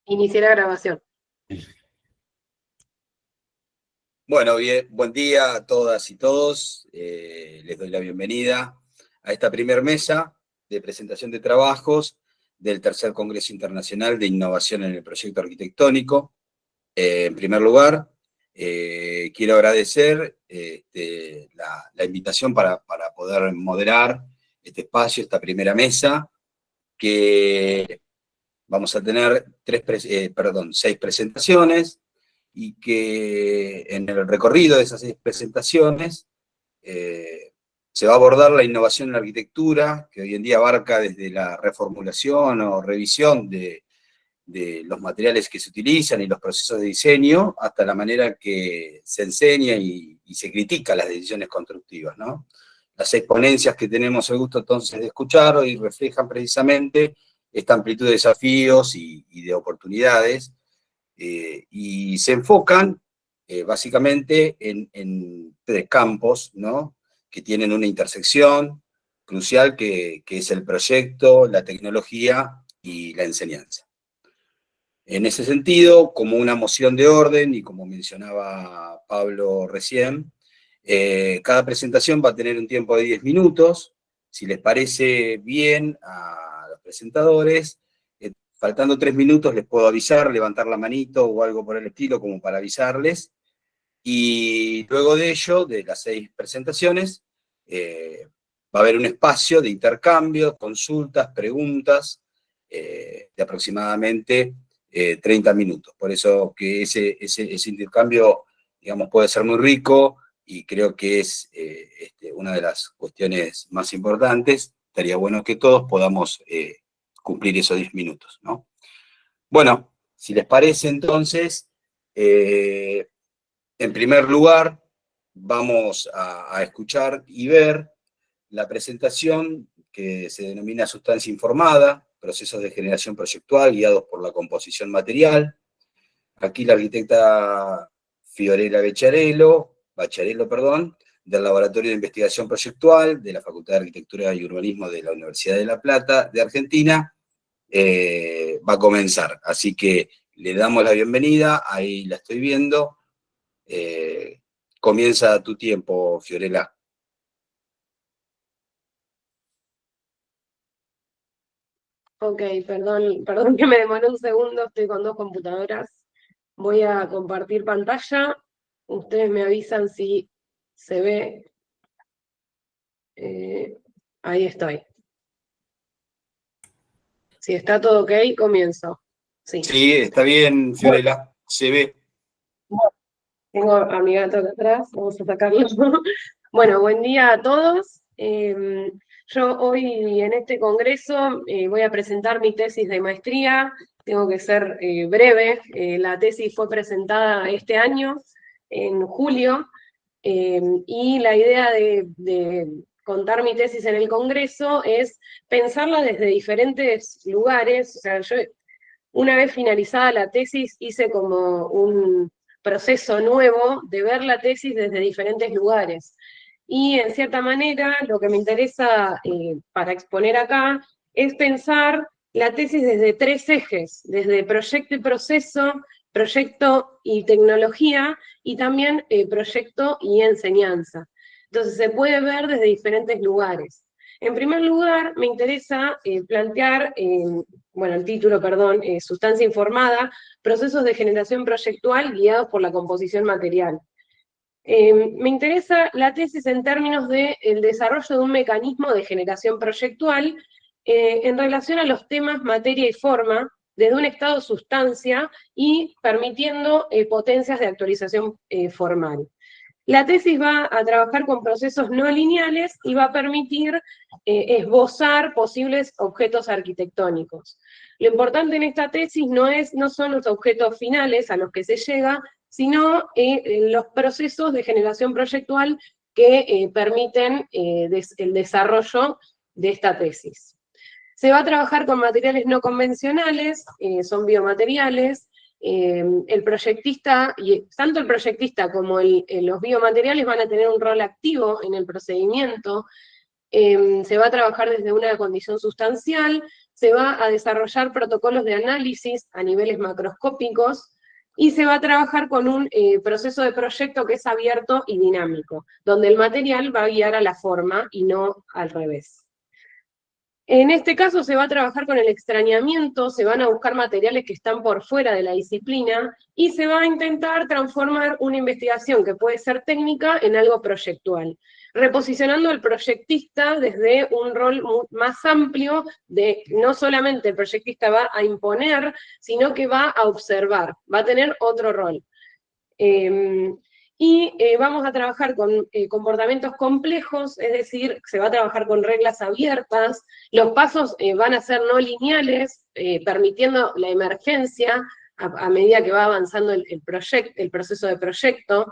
Inicié la grabación. Bueno, bien, buen día a todas y todos. Les doy la bienvenida a esta primer mesa de presentación de trabajos del Tercer Congreso Internacional de Innovación en el Proyecto Arquitectónico. En primer lugar, quiero agradecer la invitación para poder moderar este espacio, esta primera mesa, que vamos a tener 6 presentaciones, y que en el recorrido de esas 6 presentaciones se va a abordar la innovación en la arquitectura, que hoy en día abarca desde la reformulación o revisión de los materiales que se utilizan y los procesos de diseño, hasta la manera que se enseña y se critica las decisiones constructivas, ¿no? Las 6 ponencias que tenemos el gusto entonces de escuchar hoy reflejan precisamente esta amplitud de desafíos y de oportunidades, y se enfocan básicamente en 3 campos, ¿no?, que tienen una intersección crucial, que es el proyecto, la tecnología y la enseñanza. En ese sentido, como una moción de orden, y como mencionaba Pablo recién, cada presentación va a tener un tiempo de 10 minutos. Si les parece bien a los presentadores, faltando 3 minutos les puedo avisar, levantar la manito o algo por el estilo como para avisarles. Y luego de ello, de las 6 presentaciones, va a haber un espacio de intercambio, consultas, preguntas, de aproximadamente 30 minutos. Por eso que ese intercambio, digamos, puede ser muy rico, y creo que es una de las cuestiones más importantes. Estaría bueno que todos podamos cumplir esos 10 minutos, ¿no? Bueno, si les parece entonces, en primer lugar, vamos a escuchar y ver la presentación que se denomina Sustancia Informada, procesos de generación proyectual guiados por la composición material. Aquí la arquitecta Fiorella Bacharello, del Laboratorio de Investigación Proyectual de la Facultad de Arquitectura y Urbanismo de la Universidad de La Plata, de Argentina, va a comenzar. Así que le damos la bienvenida, ahí la estoy viendo. Comienza tu tiempo, Fiorella. Ok, perdón que me demoré un segundo, estoy con 2 computadoras. Voy a compartir pantalla. Ustedes me avisan si se ve. Ahí estoy. Si está todo ok, comienzo. Sí. Sí, está bien, Fiorella, bueno, se ve. Bueno, tengo a mi gato acá atrás, vamos a sacarlo. Bueno, buen día a todos. Yo hoy en este congreso voy a presentar mi tesis de maestría. Tengo que ser breve. La tesis fue presentada este año, en julio, y la idea de contar mi tesis en el congreso es pensarla desde diferentes lugares. O sea, yo una vez finalizada la tesis hice como un proceso nuevo de ver la tesis desde diferentes lugares. Y en cierta manera lo que me interesa para exponer acá es pensar la tesis desde 3 ejes, desde proyecto y proceso, proyecto y tecnología, y también proyecto y enseñanza. Entonces se puede ver desde diferentes lugares. En primer lugar, me interesa plantear, bueno, el título, perdón, Sustancia Informada, procesos de generación proyectual guiados por la composición material. Me interesa la tesis en términos del desarrollo de un mecanismo de generación proyectual en relación a los temas materia y forma, desde un estado sustancia y permitiendo potencias de actualización formal. La tesis va a trabajar con procesos no lineales y va a permitir esbozar posibles objetos arquitectónicos. Lo importante en esta tesis no son los objetos finales a los que se llega, sino los procesos de generación proyectual que permiten el desarrollo de esta tesis. Se va a trabajar con materiales no convencionales, son biomateriales. El proyectista, y tanto el proyectista como los biomateriales van a tener un rol activo en el procedimiento. Se va a trabajar desde una condición sustancial, se va a desarrollar protocolos de análisis a niveles macroscópicos, y se va a trabajar con un proceso de proyecto que es abierto y dinámico, donde el material va a guiar a la forma y no al revés. En este caso se va a trabajar con el extrañamiento, se van a buscar materiales que están por fuera de la disciplina y se va a intentar transformar una investigación que puede ser técnica en algo proyectual, reposicionando al proyectista desde un rol más amplio de no solamente el proyectista va a imponer, sino que va a observar, va a tener otro rol. Vamos a trabajar con comportamientos complejos, es decir, se va a trabajar con reglas abiertas, los pasos van a ser no lineales, permitiendo la emergencia a medida que va avanzando el proceso de proyecto.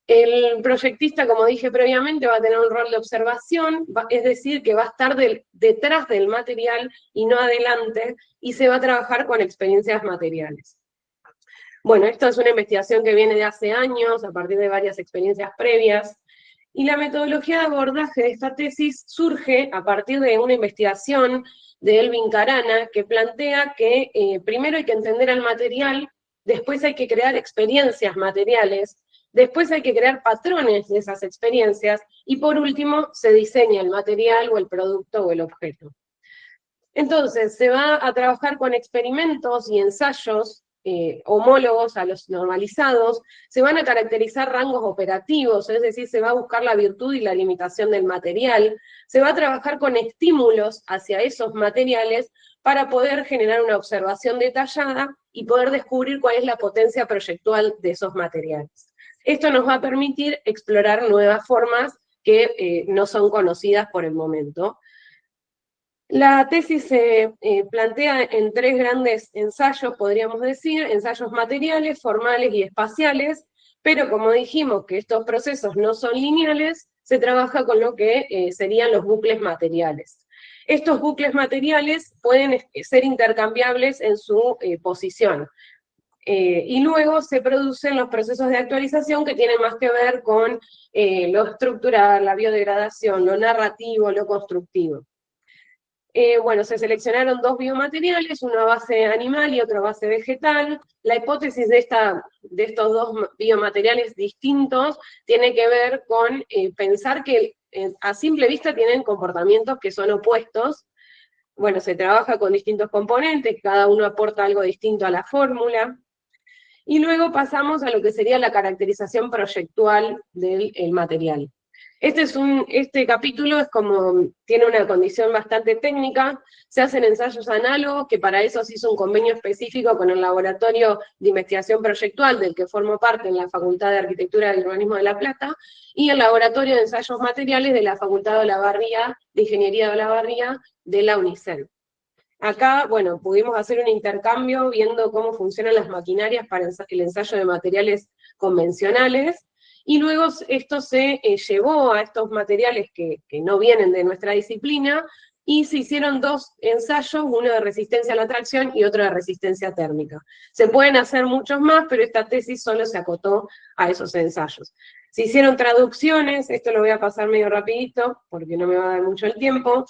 El proyectista, como dije previamente, va a tener un rol de observación, es decir, que va a estar detrás del material y no adelante, y se va a trabajar con experiencias materiales. Bueno, esto es una investigación que viene de hace años, a partir de varias experiencias previas, y la metodología de abordaje de esta tesis surge a partir de una investigación de Elvin Carana, que plantea que primero hay que entender al material, después hay que crear experiencias materiales, después hay que crear patrones de esas experiencias, y por último se diseña el material o el producto o el objeto. Entonces, se va a trabajar con experimentos y ensayos homólogos a los normalizados, se van a caracterizar rangos operativos, es decir, se va a buscar la virtud y la limitación del material, se va a trabajar con estímulos hacia esos materiales para poder generar una observación detallada y poder descubrir cuál es la potencia proyectual de esos materiales. Esto nos va a permitir explorar nuevas formas que no son conocidas por el momento. La tesis se plantea en tres grandes ensayos, podríamos decir, ensayos materiales, formales y espaciales, pero como dijimos que estos procesos no son lineales, se trabaja con lo que serían los bucles materiales. Estos bucles materiales pueden ser intercambiables en su posición. Y luego se producen los procesos de actualización que tienen más que ver con lo estructural, la biodegradación, lo narrativo, lo constructivo. Bueno, se seleccionaron dos biomateriales, uno a base animal y otro a base vegetal. La hipótesis de estos dos biomateriales distintos tiene que ver con pensar que a simple vista tienen comportamientos que son opuestos. Bueno, se trabaja con distintos componentes, cada uno aporta algo distinto a la fórmula. Y luego pasamos a lo que sería la caracterización proyectual del material. Este capítulo tiene una condición bastante técnica, se hacen ensayos análogos, que para eso se hizo un convenio específico con el Laboratorio de Investigación Proyectual, del que formo parte en la Facultad de Arquitectura y Urbanismo de La Plata, y el Laboratorio de Ensayos Materiales de la Facultad de Olavarría, de Ingeniería de Olavarría, de la UNICEN. Acá, bueno, pudimos hacer un intercambio viendo cómo funcionan las maquinarias para el ensayo de materiales convencionales, y luego esto se llevó a estos materiales que no vienen de nuestra disciplina, y se hicieron dos ensayos, uno de resistencia a la tracción y otro de resistencia térmica. Se pueden hacer muchos más, pero esta tesis solo se acotó a esos ensayos. Se hicieron traducciones, esto lo voy a pasar medio rapidito, porque no me va a dar mucho el tiempo.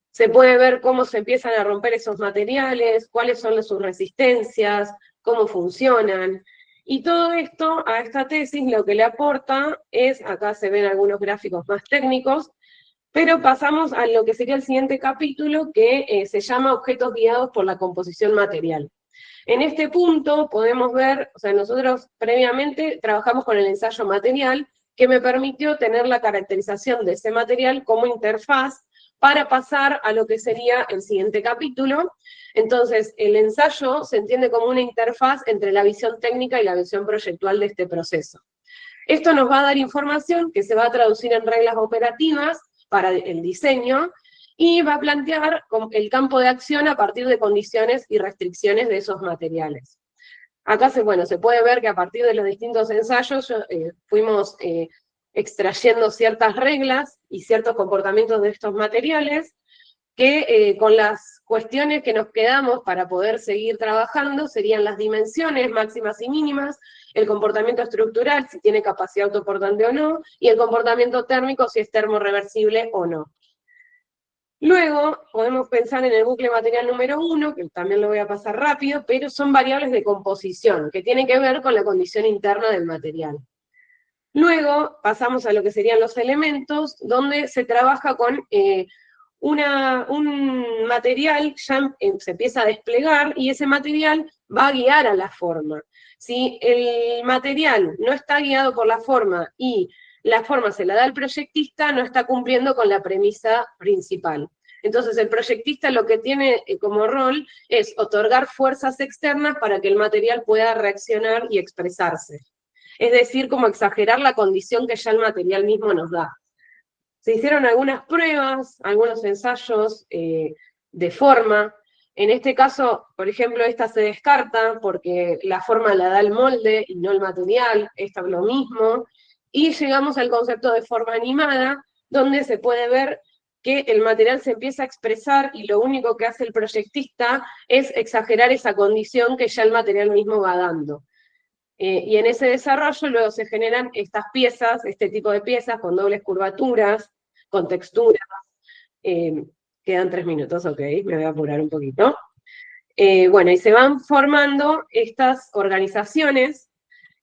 Se puede ver cómo se empiezan a romper esos materiales, cuáles son sus resistencias, cómo funcionan. Y todo esto a esta tesis lo que le aporta es, acá se ven algunos gráficos más técnicos, pero pasamos a lo que sería el siguiente capítulo, que se llama objetos guiados por la composición material. En este punto podemos ver, o sea, nosotros previamente trabajamos con el ensayo material, que me permitió tener la caracterización de ese material como interfaz para pasar a lo que sería el siguiente capítulo. Entonces, el ensayo se entiende como una interfaz entre la visión técnica y la visión proyectual de este proceso. Esto nos va a dar información que se va a traducir en reglas operativas para el diseño, y va a plantear el campo de acción a partir de condiciones y restricciones de esos materiales. Acá se puede ver que a partir de los distintos ensayos fuimos extrayendo ciertas reglas y ciertos comportamientos de estos materiales, que con las cuestiones que nos quedamos para poder seguir trabajando serían las dimensiones máximas y mínimas, el comportamiento estructural, si tiene capacidad autoportante o no, y el comportamiento térmico, si es termorreversible o no. Luego podemos pensar en el bucle material número 1, que también lo voy a pasar rápido, pero son variables de composición, que tienen que ver con la condición interna del material. Luego pasamos a lo que serían los elementos, donde se trabaja con un material, ya se empieza a desplegar, y ese material va a guiar a la forma. Si el material no está guiado por la forma y la forma se la da el proyectista, no está cumpliendo con la premisa principal. Entonces el proyectista lo que tiene como rol es otorgar fuerzas externas para que el material pueda reaccionar y expresarse. Es decir, como exagerar la condición que ya el material mismo nos da. Se hicieron algunas pruebas, algunos ensayos de forma. En este caso, por ejemplo, esta se descarta porque la forma la da el molde y no el material, esta es lo mismo. Y llegamos al concepto de forma animada, donde se puede ver que el material se empieza a expresar y lo único que hace el proyectista es exagerar esa condición que ya el material mismo va dando. Y en ese desarrollo luego se generan estas piezas, este tipo de piezas con dobles curvaturas, con texturas. Quedan 3 minutos, ok, me voy a apurar un poquito. Bueno, y se van formando estas organizaciones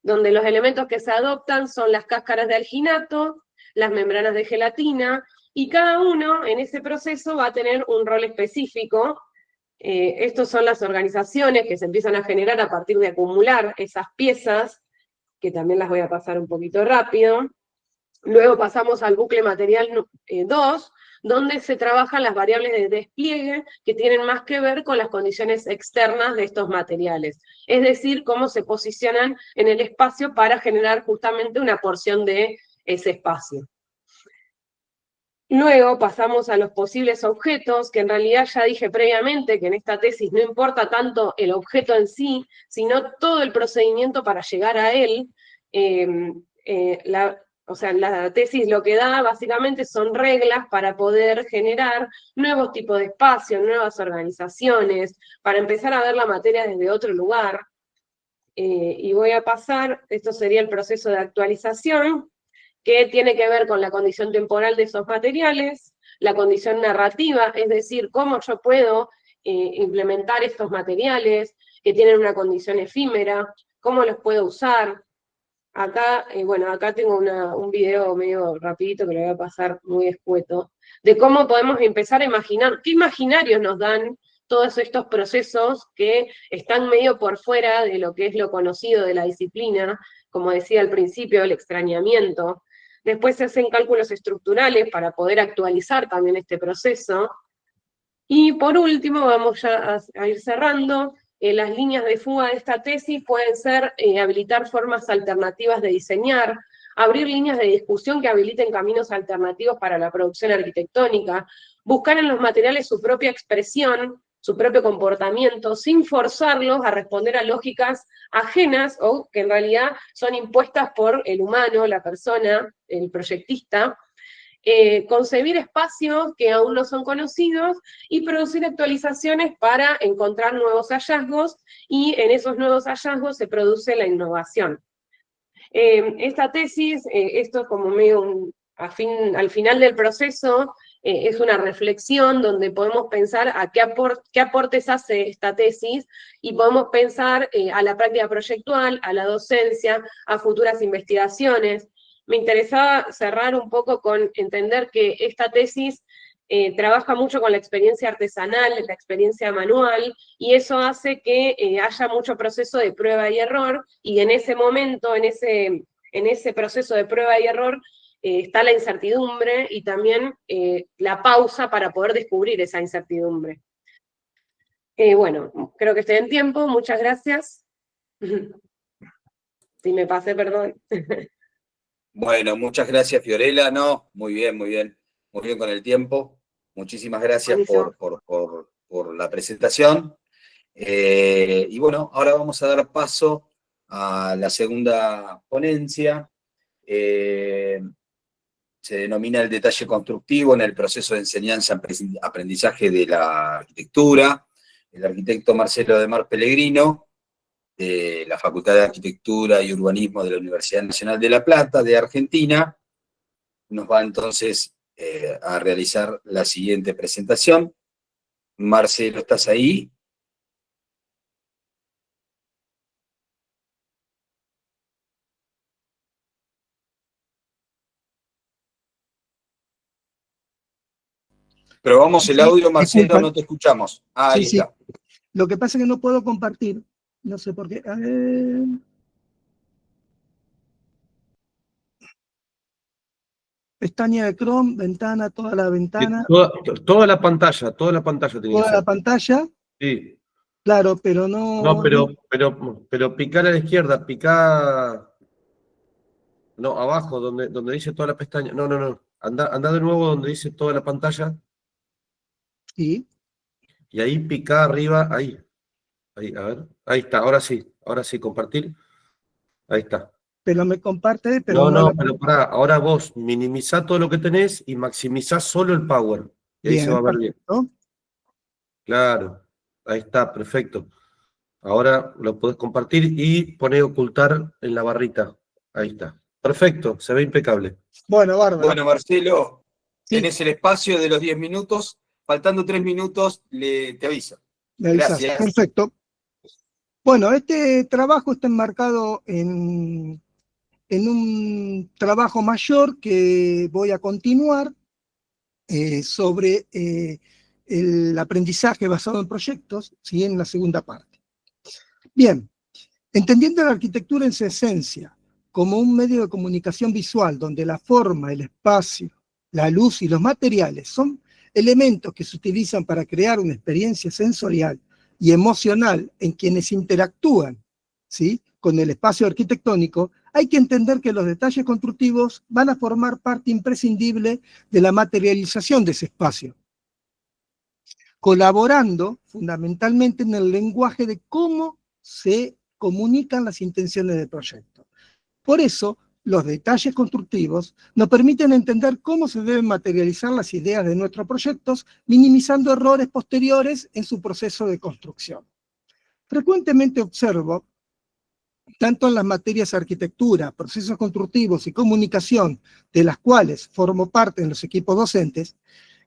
donde los elementos que se adoptan son las cáscaras de alginato, las membranas de gelatina, y cada uno en ese proceso va a tener un rol específico. Estas son las organizaciones que se empiezan a generar a partir de acumular esas piezas, que también las voy a pasar un poquito rápido. Luego pasamos al bucle material 2, donde se trabajan las variables de despliegue que tienen más que ver con las condiciones externas de estos materiales. Es decir, cómo se posicionan en el espacio para generar justamente una porción de ese espacio. Luego pasamos a los posibles objetos, que en realidad ya dije previamente que en esta tesis no importa tanto el objeto en sí, sino todo el procedimiento para llegar a él. O sea, la tesis lo que da básicamente son reglas para poder generar nuevos tipos de espacios, nuevas organizaciones, para empezar a ver la materia desde otro lugar. Y voy a pasar, esto sería el proceso de actualización, que tiene que ver con la condición temporal de esos materiales, la condición narrativa, es decir, cómo yo puedo implementar estos materiales que tienen una condición efímera, cómo los puedo usar. Acá, bueno, acá tengo un video medio rapidito que lo voy a pasar muy escueto, de cómo podemos empezar a imaginar, qué imaginarios nos dan todos estos procesos que están medio por fuera de lo que es lo conocido de la disciplina, como decía al principio, el extrañamiento. Después se hacen cálculos estructurales para poder actualizar también este proceso. Y por último, vamos ya a ir cerrando, las líneas de fuga de esta tesis pueden ser habilitar formas alternativas de diseñar, abrir líneas de discusión que habiliten caminos alternativos para la producción arquitectónica, buscar en los materiales su propia expresión, su propio comportamiento, sin forzarlos a responder a lógicas ajenas o que en realidad son impuestas por el humano, la persona, el proyectista. Concebir espacios que aún no son conocidos y producir actualizaciones para encontrar nuevos hallazgos, y en esos nuevos hallazgos se produce la innovación. Esta tesis, esto es como medio al final del proceso, es una reflexión donde podemos pensar a qué aportes hace esta tesis, y podemos pensar a la práctica proyectual, a la docencia, a futuras investigaciones. Me interesaba cerrar un poco con entender que esta tesis trabaja mucho con la experiencia artesanal, la experiencia manual, y eso hace que haya mucho proceso de prueba y error, y en ese momento, en ese proceso de prueba y error, está la incertidumbre y también la pausa para poder descubrir esa incertidumbre. Bueno, creo que estoy en tiempo, muchas gracias. Si me pasé, perdón. Bueno, muchas gracias, Fiorella. No, muy bien con el tiempo. Muchísimas gracias por la presentación. Y bueno, ahora vamos a dar paso a la segunda ponencia. Se denomina el detalle constructivo en el proceso de enseñanza-aprendizaje de la arquitectura. El arquitecto Marcelo de Mar Pellegrino, de la Facultad de Arquitectura y Urbanismo de la Universidad Nacional de La Plata, de Argentina, nos va entonces a realizar la siguiente presentación. Marcelo, ¿estás ahí? Probamos el Sí, audio, Marcelo, disculpan. no te escuchamos. Ah, Sí, ahí sí. está. Lo que pasa es que no puedo compartir. No sé por qué. A ver. Pestaña de Chrome, ventana, toda la ventana, Toda la pantalla tenía que toda la ser. pantalla. Sí. Claro, pero No, pero picar a la izquierda, picar. No, abajo, donde dice toda la pestaña. No. Anda de nuevo donde dice toda la pantalla sí, y ahí picar arriba, ahí. Ahí, a ver. Ahí está, ahora sí, compartir. Ahí está. pero me comparte, pero no la. Pero pará, ahora vos minimizá todo lo que tenés y maximizá solo el power. Y ahí se va Bien, a ver bien. perfecto. Claro, ahí está, perfecto. Ahora lo podés compartir y poner ocultar en la barrita. Ahí está. Perfecto, se ve impecable. Bueno, bárbaro. Bueno, Marcelo, Sí, tenés el espacio de los 10 minutos. Faltando 3 minutos, te aviso. me avisas. Gracias. Perfecto. Bueno, este trabajo está enmarcado en un trabajo mayor que voy a continuar sobre el aprendizaje basado en proyectos, ¿sí? En la segunda parte. Bien, entendiendo la arquitectura en su esencia como un medio de comunicación visual donde la forma, el espacio, la luz y los materiales son elementos que se utilizan para crear una experiencia sensorial y emocional en quienes interactúan, ¿sí?, con el espacio arquitectónico, hay que entender que los detalles constructivos van a formar parte imprescindible de la materialización de ese espacio, colaborando fundamentalmente en el lenguaje de cómo se comunican las intenciones del proyecto. Por eso, los detalles constructivos nos permiten entender cómo se deben materializar las ideas de nuestros proyectos, minimizando errores posteriores en su proceso de construcción. Frecuentemente observo, tanto en las materias arquitectura, procesos constructivos y comunicación, de las cuales formo parte en los equipos docentes,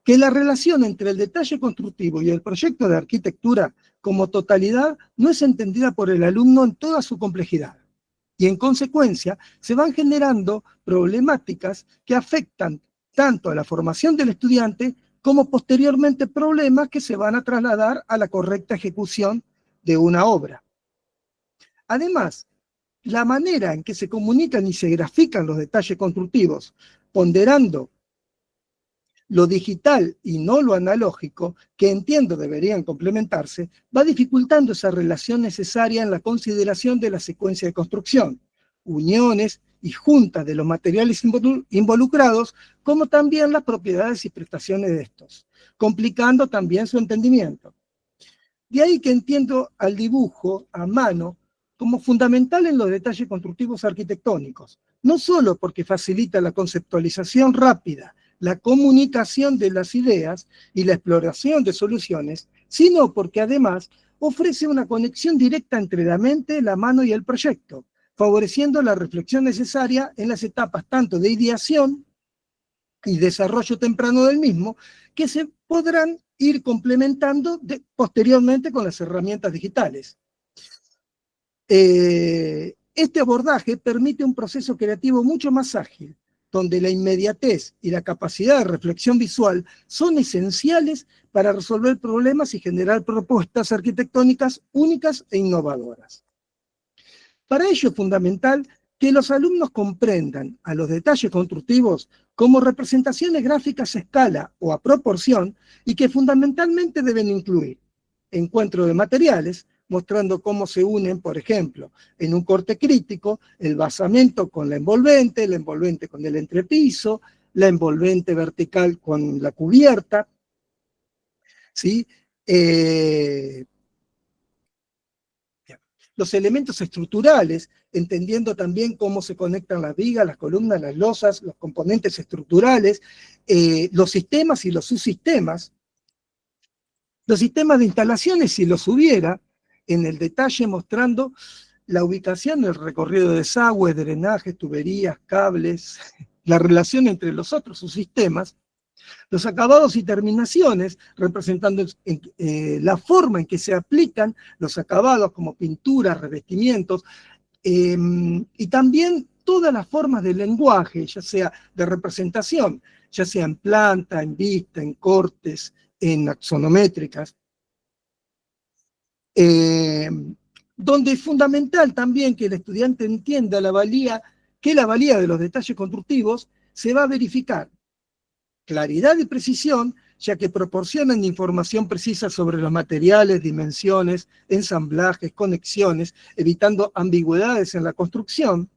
que la relación entre el detalle constructivo y el proyecto de arquitectura como totalidad no es entendida por el alumno en toda su complejidad. Y en consecuencia se van generando problemáticas que afectan tanto a la formación del estudiante como posteriormente problemas que se van a trasladar a la correcta ejecución de una obra. Además, la manera en que se comunican y se grafican los detalles constructivos, ponderando lo digital y no lo analógico, que entiendo deberían complementarse, va dificultando esa relación necesaria en la consideración de la secuencia de construcción, uniones y juntas de los materiales involucrados, como también las propiedades y prestaciones de estos, complicando también su entendimiento. De ahí que entiendo al dibujo a mano como fundamental en los detalles constructivos arquitectónicos, no solo porque facilita la conceptualización rápida, la comunicación de las ideas y la exploración de soluciones, sino porque además ofrece una conexión directa entre la mente, la mano y el proyecto, favoreciendo la reflexión necesaria en las etapas tanto de ideación y desarrollo temprano del mismo, que se podrán ir complementando posteriormente con las herramientas digitales. Este abordaje permite un proceso creativo mucho más ágil, donde la inmediatez y la capacidad de reflexión visual son esenciales para resolver problemas y generar propuestas arquitectónicas únicas e innovadoras. Para ello es fundamental que los alumnos comprendan a los detalles constructivos como representaciones gráficas a escala o a proporción y que fundamentalmente deben incluir encuentro de materiales, mostrando cómo se unen, por ejemplo, en un corte crítico, el basamento con la envolvente con el entrepiso, la envolvente vertical con la cubierta, ¿sí? Los elementos estructurales, entendiendo también cómo se conectan las vigas, las columnas, las losas, los componentes estructurales, los sistemas y los subsistemas, los sistemas de instalaciones, si los hubiera, en el detalle mostrando la ubicación, el recorrido de desagües, drenajes, tuberías, cables, la relación entre los otros subsistemas, Los acabados y terminaciones, representando la forma en que se aplican los acabados como pinturas, revestimientos, y también todas las formas de lenguaje, ya sea de representación, ya sea en planta, en vista, en cortes, en axonométricas, donde es fundamental también que el estudiante entienda que la valía de los detalles constructivos se va a verificar claridad y precisión, ya que proporcionan información precisa sobre los materiales, dimensiones, ensamblajes, conexiones, evitando ambigüedades en la construcción,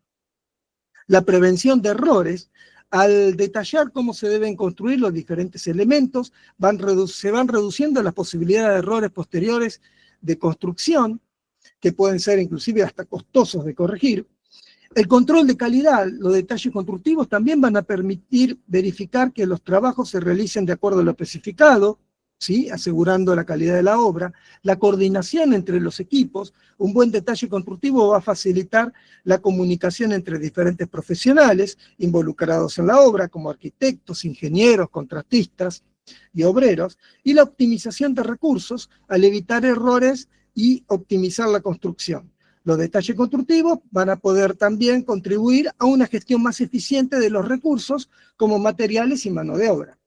la prevención de errores. Al detallar cómo se deben construir los diferentes elementos, se van reduciendo las posibilidades de errores posteriores de construcción, que pueden ser inclusive hasta costosos de corregir. El control de calidad, los detalles constructivos también van a permitir verificar que los trabajos se realicen de acuerdo a lo especificado, ¿sí? Asegurando la calidad de la obra. La coordinación entre los equipos, un buen detalle constructivo va a facilitar la comunicación entre diferentes profesionales involucrados en la obra, como arquitectos, ingenieros, contratistas y obreros, y la optimización de recursos al evitar errores y optimizar la construcción. Los detalles constructivos van a poder también contribuir a una gestión más eficiente de los recursos como materiales y mano de obra.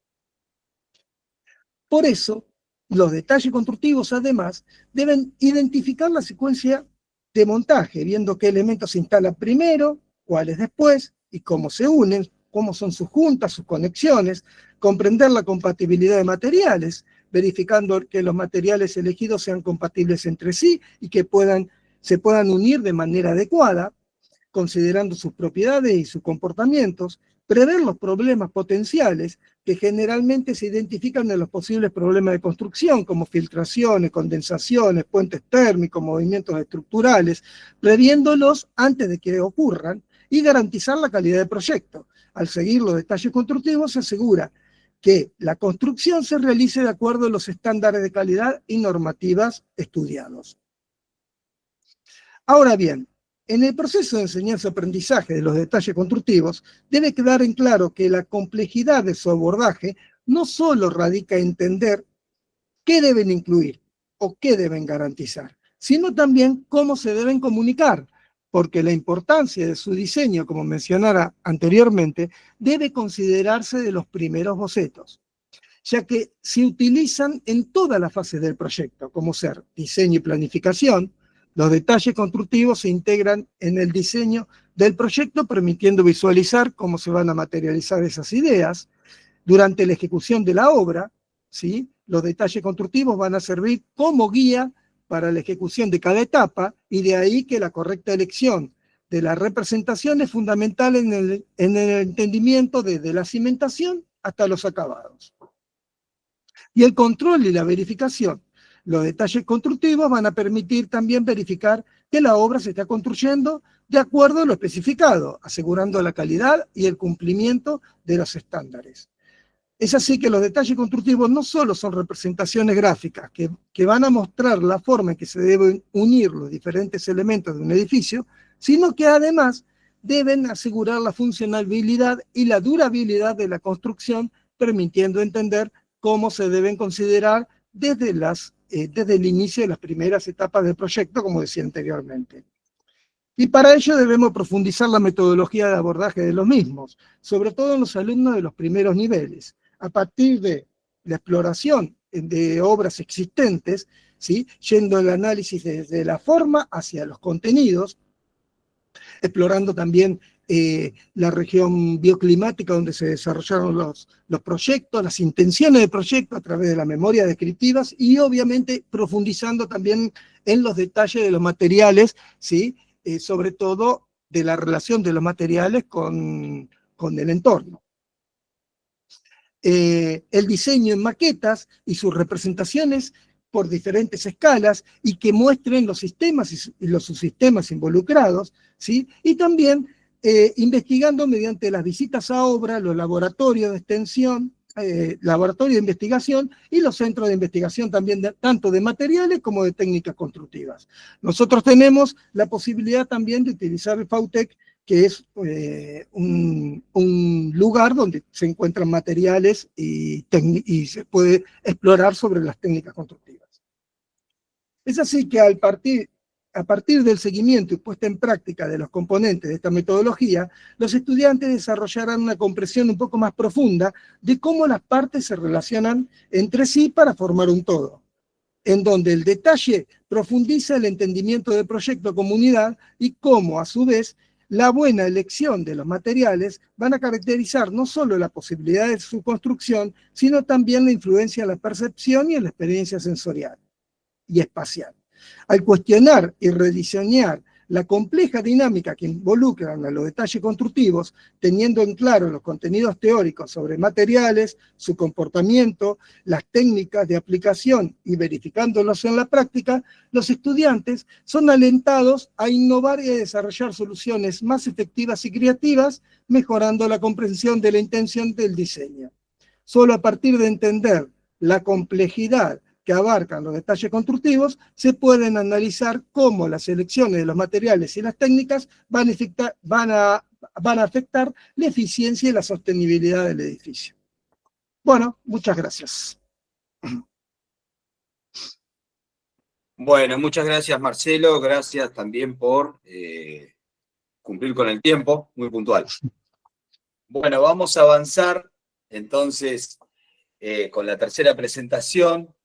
Por eso, los detalles constructivos, además, deben identificar la secuencia de montaje, viendo qué elementos se instalan primero, cuáles después, y cómo se unen, cómo son sus juntas, sus conexiones, comprender la compatibilidad de materiales, verificando que los materiales elegidos sean compatibles entre sí y que se puedan unir de manera adecuada, considerando sus propiedades y sus comportamientos, prever los problemas potenciales que generalmente se identifican en los posibles problemas de construcción, como filtraciones, condensaciones, puentes térmicos, movimientos estructurales, previéndolos antes de que ocurran y garantizar la calidad del proyecto. Al seguir los detalles constructivos se asegura que la construcción se realice de acuerdo a los estándares de calidad y normativas estudiados. Ahora bien, en el proceso de enseñanza-aprendizaje de los detalles constructivos, debe quedar en claro que la complejidad de su abordaje no solo radica en entender qué deben incluir o qué deben garantizar, sino también cómo se deben comunicar, porque la importancia de su diseño, como mencionara anteriormente, debe considerarse de los primeros bocetos, ya que se utilizan en todas las fases del proyecto, como ser diseño y planificación. Los detalles constructivos se integran en el diseño del proyecto, permitiendo visualizar cómo se van a materializar esas ideas. Durante la ejecución de la obra, ¿sí? Los detalles constructivos van a servir como guía para la ejecución de cada etapa, y de ahí que la correcta elección de la representación es fundamental en el entendimiento desde la cimentación hasta los acabados. Y el control y la verificación. Los detalles constructivos van a permitir también verificar que la obra se está construyendo de acuerdo a lo especificado, asegurando la calidad y el cumplimiento de los estándares. Es así que los detalles constructivos no solo son representaciones gráficas que van a mostrar la forma en que se deben unir los diferentes elementos de un edificio, sino que además deben asegurar la funcionalidad y la durabilidad de la construcción, permitiendo entender cómo se deben considerar desde el inicio de las primeras etapas del proyecto, como decía anteriormente. Y para ello debemos profundizar la metodología de abordaje de los mismos, sobre todo en los alumnos de los primeros niveles, a partir de la exploración de obras existentes, ¿sí? Yendo el análisis desde la forma hacia los contenidos, explorando también la región bioclimática donde se desarrollaron los proyectos, las intenciones de proyecto a través de las memorias descriptivas, y obviamente profundizando también en los detalles de los materiales, ¿sí? Sobre todo de la relación de los materiales con el entorno. El diseño en maquetas y sus representaciones por diferentes escalas y que muestren los sistemas y los subsistemas involucrados, ¿sí? Y también investigando mediante las visitas a obra, los laboratorios de extensión, laboratorios de investigación y los centros de investigación también, tanto de materiales como de técnicas constructivas. Nosotros tenemos la posibilidad también de utilizar el FAUTEC que es un lugar donde se encuentran materiales y se puede explorar sobre las técnicas constructivas. Es así que a partir del seguimiento y puesta en práctica de los componentes de esta metodología, los estudiantes desarrollarán una comprensión un poco más profunda de cómo las partes se relacionan entre sí para formar un todo, en donde el detalle profundiza el entendimiento del proyecto comunidad y cómo, a su vez, la buena elección de los materiales van a caracterizar no solo la posibilidad de su construcción, sino también la influencia en la percepción y en la experiencia sensorial y espacial. Al cuestionar y rediseñar la compleja dinámica que involucran a los detalles constructivos, teniendo en claro los contenidos teóricos sobre materiales, su comportamiento, las técnicas de aplicación y verificándolos en la práctica, los estudiantes son alentados a innovar y a desarrollar soluciones más efectivas y creativas, mejorando la comprensión de la intención del diseño. Solo a partir de entender la complejidad que abarcan los detalles constructivos, se pueden analizar cómo las selecciones de los materiales y las técnicas van a afectar la eficiencia y la sostenibilidad del edificio. Bueno, muchas gracias. Bueno, muchas gracias, Marcelo. Gracias también por cumplir con el tiempo, muy puntual. Bueno, vamos a avanzar entonces con la tercera presentación,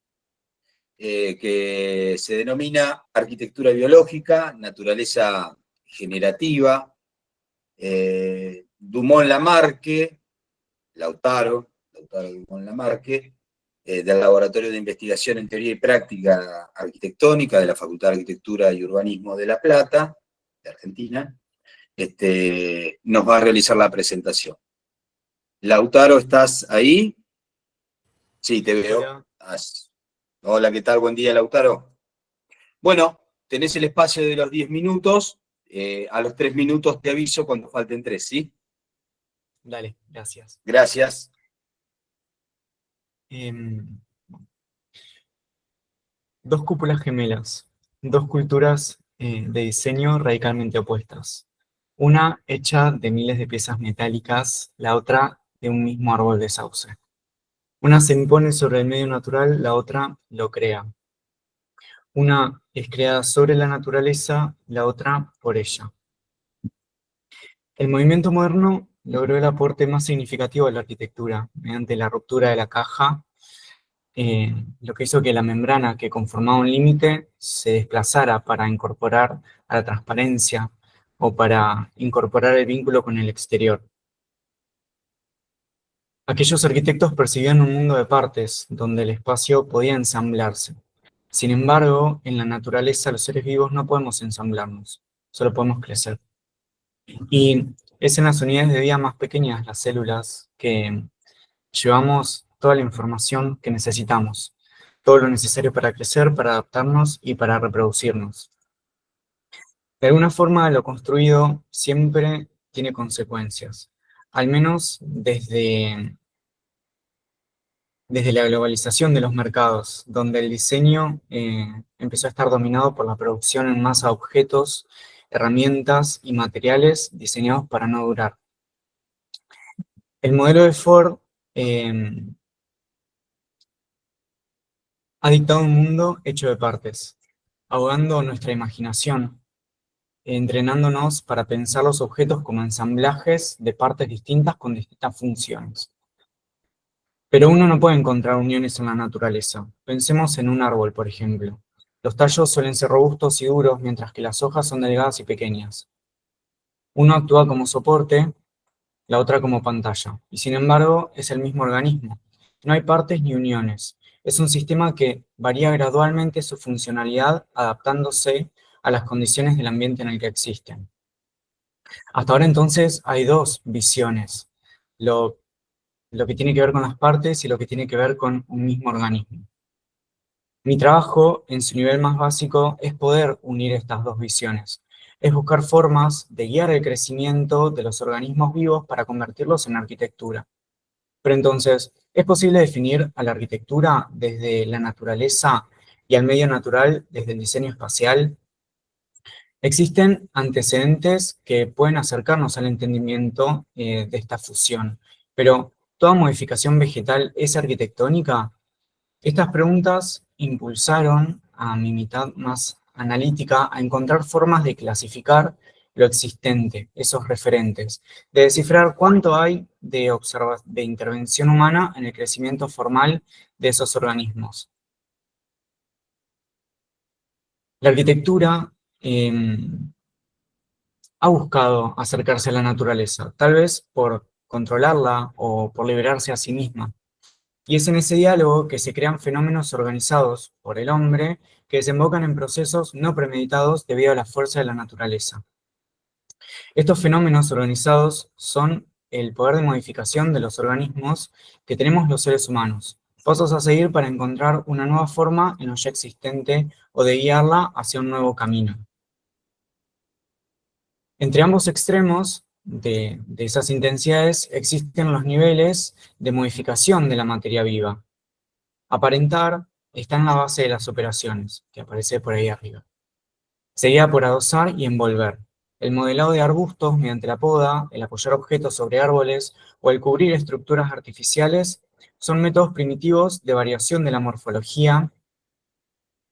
que se denomina Arquitectura Biológica, Naturaleza Generativa, Dumont-Lamarque, Lautaro Dumont-Lamarque, del Laboratorio de Investigación en Teoría y Práctica Arquitectónica de la Facultad de Arquitectura y Urbanismo de La Plata, de Argentina, nos va a realizar la presentación. Lautaro, ¿estás ahí? Sí, te veo. Hola. Hola, ¿qué tal? Buen día, Lautaro. Bueno, tenés el espacio de los 10 minutos. A los 3 minutos te aviso cuando falten 3, ¿sí? Dale, gracias. Gracias. Dos cúpulas gemelas, dos culturas de diseño radicalmente opuestas. Una hecha de miles de piezas metálicas, la otra de un mismo árbol de sauce. Una se impone sobre el medio natural, la otra lo crea. Una es creada sobre la naturaleza, la otra por ella. El movimiento moderno logró el aporte más significativo a la arquitectura, mediante la ruptura de la caja, lo que hizo que la membrana que conformaba un límite se desplazara para incorporar a la transparencia o para incorporar el vínculo con el exterior. Aquellos arquitectos percibían un mundo de partes, donde el espacio podía ensamblarse. Sin embargo, en la naturaleza los seres vivos no podemos ensamblarnos, solo podemos crecer. Y es en las unidades de vida más pequeñas, las células, que llevamos toda la información que necesitamos, todo lo necesario para crecer, para adaptarnos y para reproducirnos. De alguna forma, lo construido siempre tiene consecuencias, al menos desde la globalización de los mercados, donde el diseño empezó a estar dominado por la producción en masa de objetos, herramientas y materiales diseñados para no durar. El modelo de Ford ha dictado un mundo hecho de partes, ahogando nuestra imaginación, entrenándonos para pensar los objetos como ensamblajes de partes distintas con distintas funciones. Pero uno no puede encontrar uniones en la naturaleza. Pensemos en un árbol, por ejemplo. Los tallos suelen ser robustos y duros, mientras que las hojas son delgadas y pequeñas. Uno actúa como soporte, la otra como pantalla, y sin embargo es el mismo organismo. No hay partes ni uniones. Es un sistema que varía gradualmente su funcionalidad adaptándose a las condiciones del ambiente en el que existen. Hasta ahora entonces hay dos visiones, lo que tiene que ver con las partes y lo que tiene que ver con un mismo organismo. Mi trabajo, en su nivel más básico, es poder unir estas dos visiones. Es buscar formas de guiar el crecimiento de los organismos vivos para convertirlos en arquitectura. Pero entonces, ¿es posible definir a la arquitectura desde la naturaleza y al medio natural desde el diseño espacial? Existen antecedentes que pueden acercarnos al entendimiento de esta fusión, pero ¿toda modificación vegetal es arquitectónica? Estas preguntas impulsaron a mi mitad más analítica a encontrar formas de clasificar lo existente, esos referentes, de descifrar cuánto hay de intervención humana en el crecimiento formal de esos organismos. La arquitectura ha buscado acercarse a la naturaleza, tal vez por controlarla o por liberarse a sí misma. Y es en ese diálogo que se crean fenómenos organizados por el hombre que desembocan en procesos no premeditados debido a la fuerza de la naturaleza. Estos fenómenos organizados son el poder de modificación de los organismos que tenemos los seres humanos, pasos a seguir para encontrar una nueva forma en lo ya existente o de guiarla hacia un nuevo camino. Entre ambos extremos de esas intensidades existen los niveles de modificación de la materia viva. Aparentar está en la base de las operaciones, que aparece por ahí arriba. Seguida por adosar y envolver. El modelado de arbustos mediante la poda, el apoyar objetos sobre árboles o el cubrir estructuras artificiales son métodos primitivos de variación de la morfología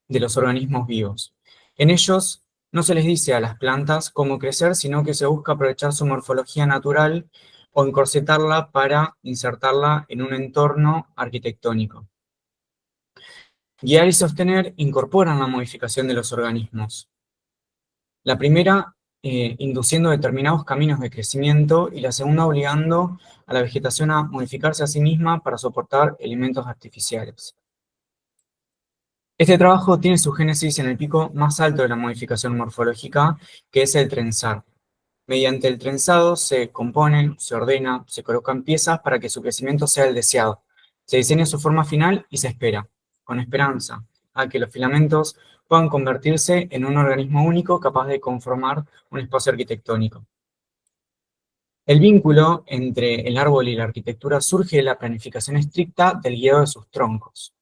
de los organismos vivos. En ellos no se les dice a las plantas cómo crecer, sino que se busca aprovechar su morfología natural o encorsetarla para insertarla en un entorno arquitectónico. Guiar y sostener incorporan la modificación de los organismos. La primera, induciendo determinados caminos de crecimiento, y la segunda, obligando a la vegetación a modificarse a sí misma para soportar elementos artificiales. Este trabajo tiene su génesis en el pico más alto de la modificación morfológica, que es el trenzar. Mediante el trenzado se componen, se ordena, se colocan piezas para que su crecimiento sea el deseado. Se diseña su forma final y se espera, con esperanza, a que los filamentos puedan convertirse en un organismo único capaz de conformar un espacio arquitectónico. El vínculo entre el árbol y la arquitectura surge de la planificación estricta del guiado de sus troncos.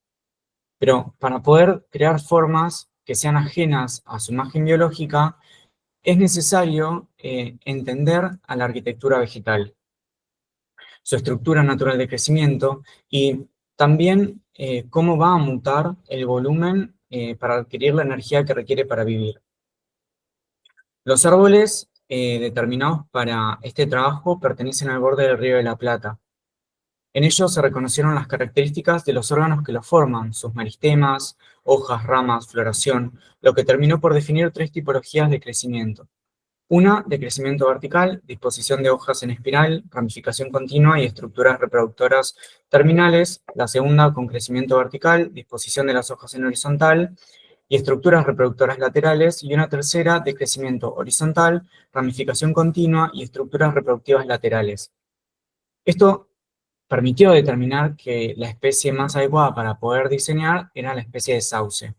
Pero para poder crear formas que sean ajenas a su imagen biológica, es necesario entender a la arquitectura vegetal, su estructura natural de crecimiento y también cómo va a mutar el volumen para adquirir la energía que requiere para vivir. Los árboles determinados para este trabajo pertenecen al borde del Río de la Plata. En ellos se reconocieron las características de los órganos que los forman, sus meristemas, hojas, ramas, floración, lo que terminó por definir 3 tipologías de crecimiento. Una, de crecimiento vertical, disposición de hojas en espiral, ramificación continua y estructuras reproductoras terminales. La segunda, con crecimiento vertical, disposición de las hojas en horizontal y estructuras reproductoras laterales. Y una tercera, de crecimiento horizontal, ramificación continua y estructuras reproductivas laterales. Esto permitió determinar que la especie más adecuada para poder diseñar era la especie de sauce.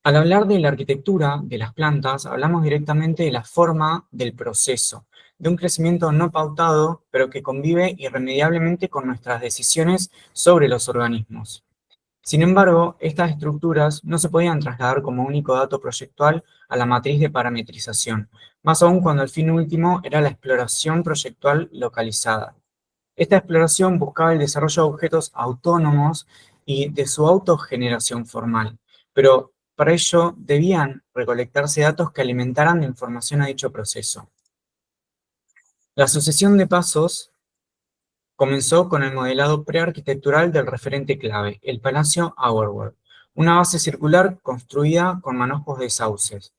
Al hablar de la arquitectura de las plantas, hablamos directamente de la forma del proceso, de un crecimiento no pautado, pero que convive irremediablemente con nuestras decisiones sobre los organismos. Sin embargo, estas estructuras no se podían trasladar como único dato proyectual a la matriz de parametrización, más aún cuando el fin último era la exploración proyectual localizada. Esta exploración buscaba el desarrollo de objetos autónomos y de su autogeneración formal, pero para ello debían recolectarse datos que alimentaran de información a dicho proceso. La sucesión de pasos comenzó con el modelado prearquitectural del referente clave, el Palacio Auerworth, una base circular construida con manojos de sauces.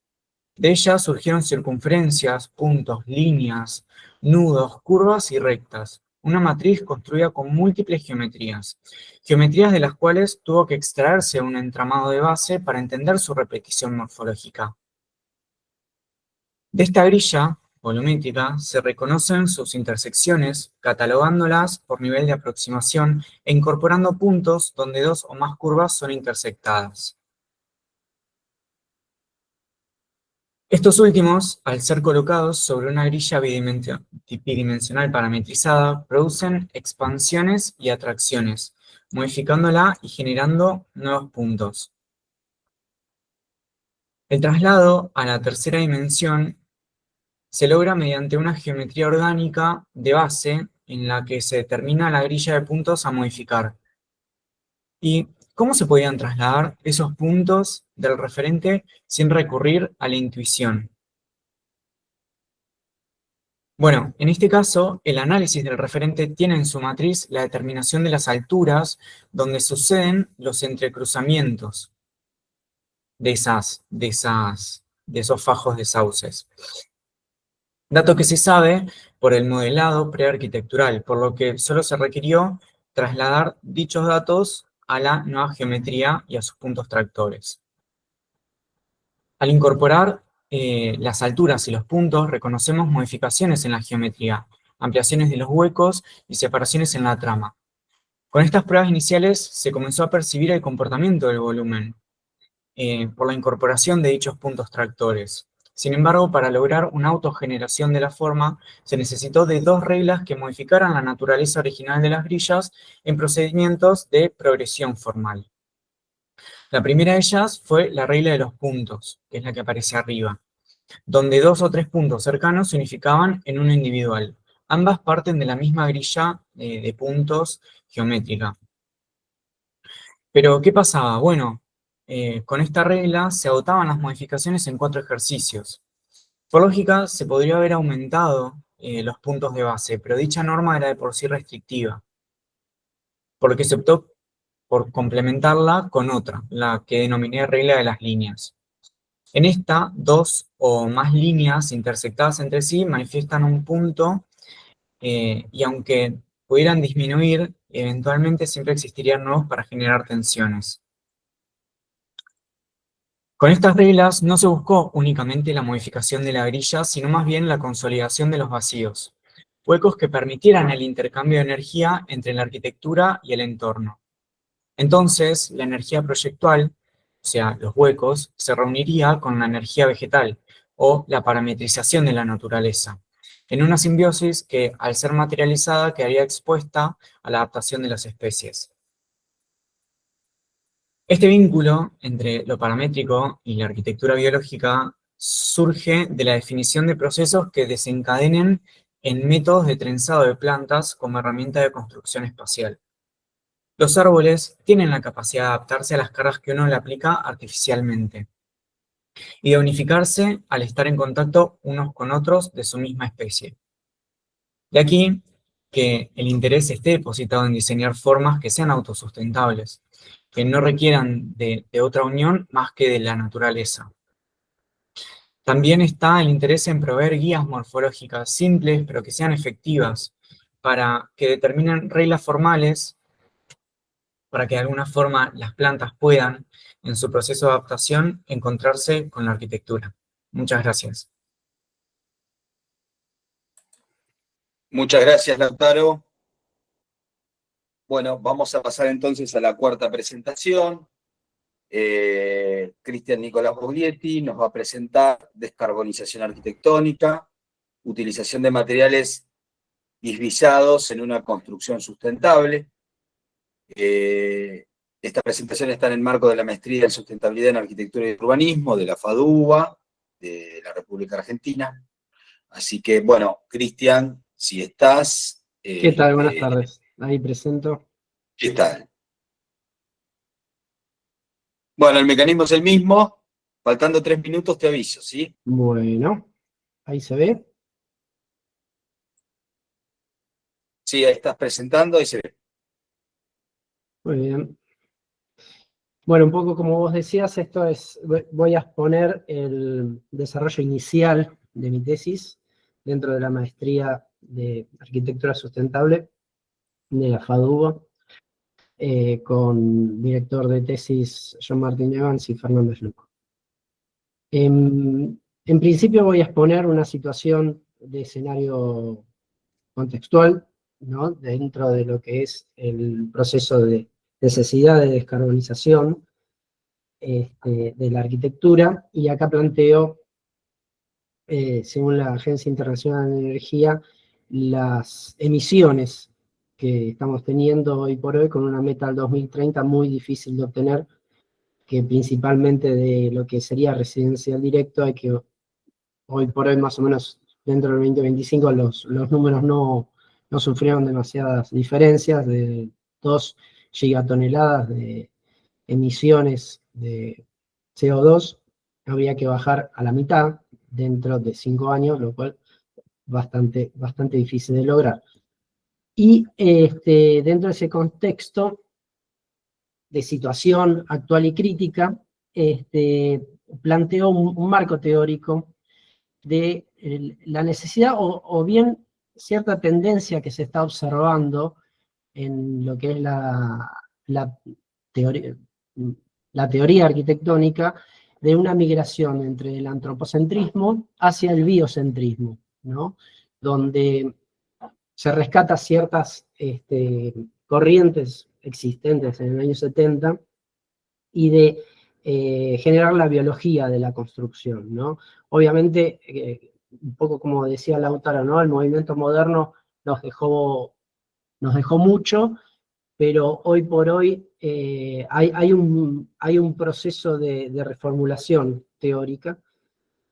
De ella surgieron circunferencias, puntos, líneas, nudos, curvas y rectas, una matriz construida con múltiples geometrías de las cuales tuvo que extraerse un entramado de base para entender su repetición morfológica. De esta grilla volumétrica se reconocen sus intersecciones, catalogándolas por nivel de aproximación e incorporando puntos donde 2 o más curvas son intersectadas. Estos últimos, al ser colocados sobre una grilla bidimensional parametrizada, producen expansiones y atracciones, modificándola y generando nuevos puntos. El traslado a la tercera dimensión se logra mediante una geometría orgánica de base en la que se determina la grilla de puntos a modificar. ¿Y cómo se podían trasladar esos puntos del referente sin recurrir a la intuición? Bueno, en este caso, el análisis del referente tiene en su matriz la determinación de las alturas donde suceden los entrecruzamientos de esos fajos de sauces. Dato que se sabe por el modelado prearquitectural, por lo que solo se requirió trasladar dichos datos a la nueva geometría y a sus puntos tractores. Al incorporar las alturas y los puntos, reconocemos modificaciones en la geometría, ampliaciones de los huecos y separaciones en la trama. Con estas pruebas iniciales se comenzó a percibir el comportamiento del volumen por la incorporación de dichos puntos tractores. Sin embargo, para lograr una autogeneración de la forma, se necesitó de dos reglas que modificaran la naturaleza original de las grillas en procedimientos de progresión formal. La primera de ellas fue la regla de los puntos, que es la que aparece arriba, donde dos o tres puntos cercanos se unificaban en uno individual. Ambas parten de la misma grilla de puntos geométrica. Pero, ¿qué pasaba? Bueno, con esta regla se agotaban las modificaciones en 4 ejercicios. Por lógica, se podría haber aumentado los puntos de base, pero dicha norma era de por sí restrictiva, por lo que se optó por complementarla con otra, la que denominé regla de las líneas. En esta, 2 o más líneas intersectadas entre sí manifiestan un punto y aunque pudieran disminuir, eventualmente siempre existirían nuevos para generar tensiones. Con estas reglas no se buscó únicamente la modificación de la grilla, sino más bien la consolidación de los vacíos, huecos que permitieran el intercambio de energía entre la arquitectura y el entorno. Entonces, la energía proyectual, o sea, los huecos, se reuniría con la energía vegetal, o la parametrización de la naturaleza, en una simbiosis que, al ser materializada, quedaría expuesta a la adaptación de las especies. Este vínculo entre lo paramétrico y la arquitectura biológica surge de la definición de procesos que desencadenen en métodos de trenzado de plantas como herramienta de construcción espacial. Los árboles tienen la capacidad de adaptarse a las cargas que uno le aplica artificialmente y de unificarse al estar en contacto unos con otros de su misma especie. De aquí que el interés esté depositado en diseñar formas que sean autosustentables, que no requieran de otra unión más que de la naturaleza. También está el interés en proveer guías morfológicas simples, pero que sean efectivas, para que determinen reglas formales, para que de alguna forma las plantas puedan, en su proceso de adaptación, encontrarse con la arquitectura. Muchas gracias. Muchas gracias, Lautaro. Bueno, vamos a pasar entonces a la cuarta presentación. Cristian Nicolás Boglietti nos va a presentar descarbonización arquitectónica, utilización de materiales disvisados en una construcción sustentable. Esta presentación está en el marco de la Maestría en Sustentabilidad en Arquitectura y Urbanismo de la FADUBA, de la República Argentina. Así que, bueno, Cristian, si estás... ¿Qué tal? Buenas tardes. Ahí presento. ¿Qué tal? Bueno, el mecanismo es el mismo. Faltando 3 minutos te aviso, ¿sí? Bueno, ahí se ve. Sí, ahí estás presentando, ahí se ve. Muy bien. Bueno, un poco como vos decías, esto es, voy a exponer el desarrollo inicial de mi tesis dentro de la Maestría de Arquitectura Sustentable de la FADUBA, con director de tesis John Martin Evans y Fernández Luco. En principio voy a exponer una situación de escenario contextual, ¿no? Dentro de lo que es el proceso de necesidad de descarbonización de la arquitectura, y acá planteo, según la Agencia Internacional de Energía, las emisiones que estamos teniendo hoy por hoy con una meta al 2030 muy difícil de obtener que principalmente de lo que sería residencial directo, hay que hoy por hoy más o menos dentro del 2025 los números no sufrieron demasiadas diferencias, de 2 gigatoneladas de emisiones de CO2, habría que bajar a la mitad dentro de 5 años, lo cual bastante difícil de lograr. Y dentro de ese contexto de situación actual y crítica, planteó un marco teórico de la necesidad o bien cierta tendencia que se está observando en lo que es la teoría arquitectónica de una migración entre el antropocentrismo hacia el biocentrismo, ¿no? Donde se rescata ciertas corrientes existentes en el año 70 y de generar la biología de la construcción, ¿no? Obviamente, un poco como decía Lautaro, ¿no? El movimiento moderno nos dejó mucho, pero hoy por hoy hay un proceso de reformulación teórica,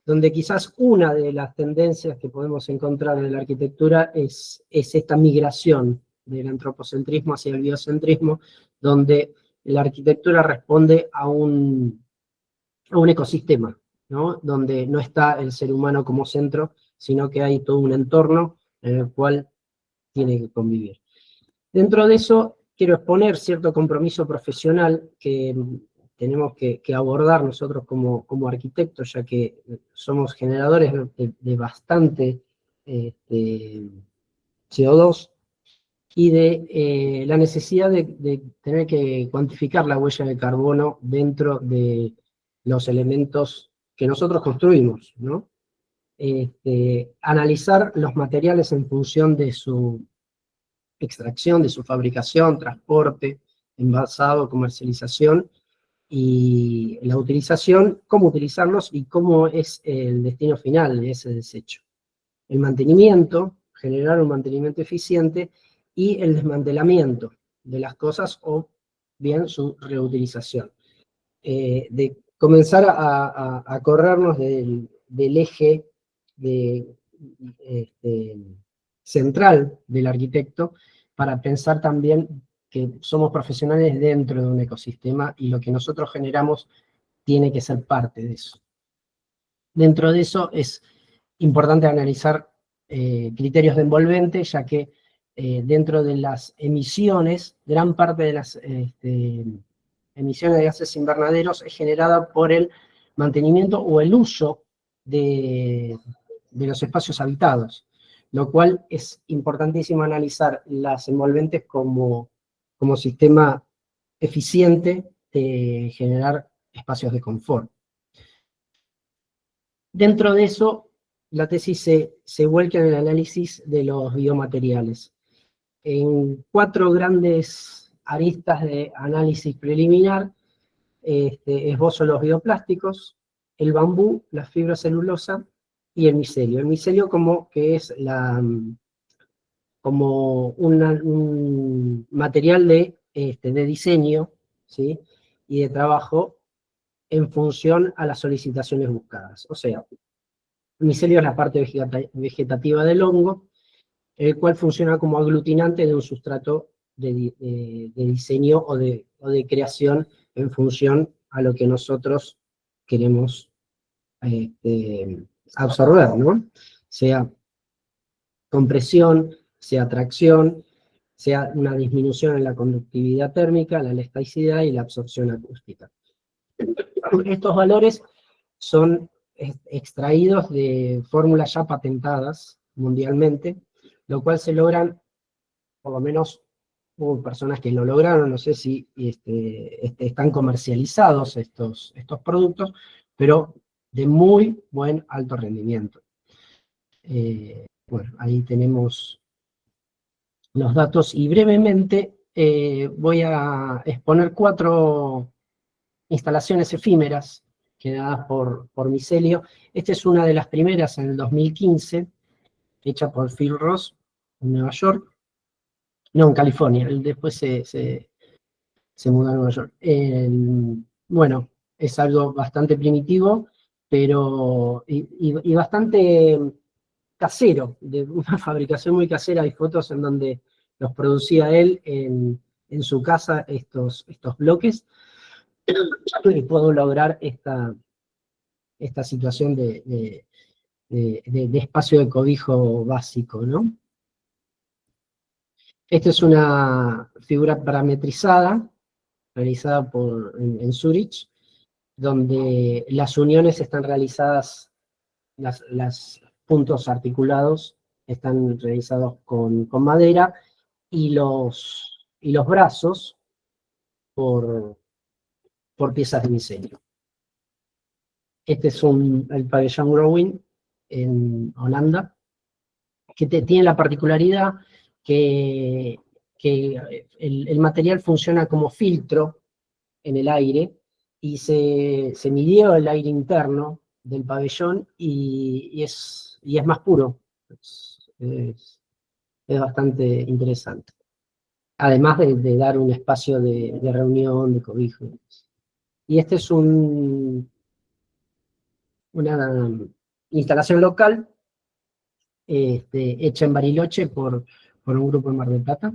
donde quizás una de las tendencias que podemos encontrar en la arquitectura es esta migración del antropocentrismo hacia el biocentrismo, donde la arquitectura responde a un ecosistema, ¿no? Donde no está el ser humano como centro, sino que hay todo un entorno en el cual tiene que convivir. Dentro de eso, quiero exponer cierto compromiso profesional que tenemos que abordar nosotros como arquitectos, ya que somos generadores de bastante CO2, y de la necesidad de tener que cuantificar la huella de carbono dentro de los elementos que nosotros construimos, ¿no? Analizar los materiales en función de su extracción, de su fabricación, transporte, envasado, comercialización, y la utilización, cómo utilizarlos y cómo es el destino final de ese desecho. El mantenimiento, generar un mantenimiento eficiente, y el desmantelamiento de las cosas o bien su reutilización. De comenzar a corrernos del eje central del arquitecto para pensar también que somos profesionales dentro de un ecosistema y lo que nosotros generamos tiene que ser parte de eso. Dentro de eso es importante analizar criterios de envolvente, ya que dentro de las emisiones, gran parte de las emisiones de gases invernaderos es generada por el mantenimiento o el uso de los espacios habitados, lo cual es importantísimo analizar las envolventes como sistema eficiente de generar espacios de confort. Dentro de eso, la tesis se vuelca en el análisis de los biomateriales. En 4 grandes aristas de análisis preliminar, esbozo los bioplásticos, el bambú, la fibra celulosa y el micelio. El micelio como que es como un material de diseño, ¿sí? Y de trabajo en función a las solicitaciones buscadas. O sea, el micelio es la parte vegetativa del hongo, el cual funciona como aglutinante de un sustrato de diseño o de creación en función a lo que nosotros queremos absorber, ¿no? Sea compresión, sea tracción, sea una disminución en la conductividad térmica, la elasticidad y la absorción acústica. Estos valores son extraídos de fórmulas ya patentadas mundialmente, lo cual se logran, por lo menos hubo personas que lo lograron, no sé si están comercializados estos productos, pero de muy buen alto rendimiento. Bueno, ahí tenemos los datos y brevemente voy a exponer 4 instalaciones efímeras creadas por Micelio. Esta es una de las primeras en el 2015, hecha por Phil Ross en Nueva York. No, en California, él después se mudó a Nueva York. bueno, es algo bastante primitivo, pero y bastante casero, de una fabricación muy casera. Hay fotos en donde los producía él en su casa, estos bloques, y puedo lograr esta situación de espacio de cobijo básico, ¿no? Esta es una figura parametrizada, realizada en Zurich, donde las uniones están realizadas, los puntos articulados están realizados con madera, y los brazos por piezas de diseño. Este es el pabellón Growing en Holanda, que tiene la particularidad que el material funciona como filtro en el aire, y se midió el aire interno del pabellón y es más puro. Es bastante interesante. Además de dar un espacio de reunión, de cobijo. Y este es una instalación local, hecha en Bariloche por un grupo en Mar del Plata,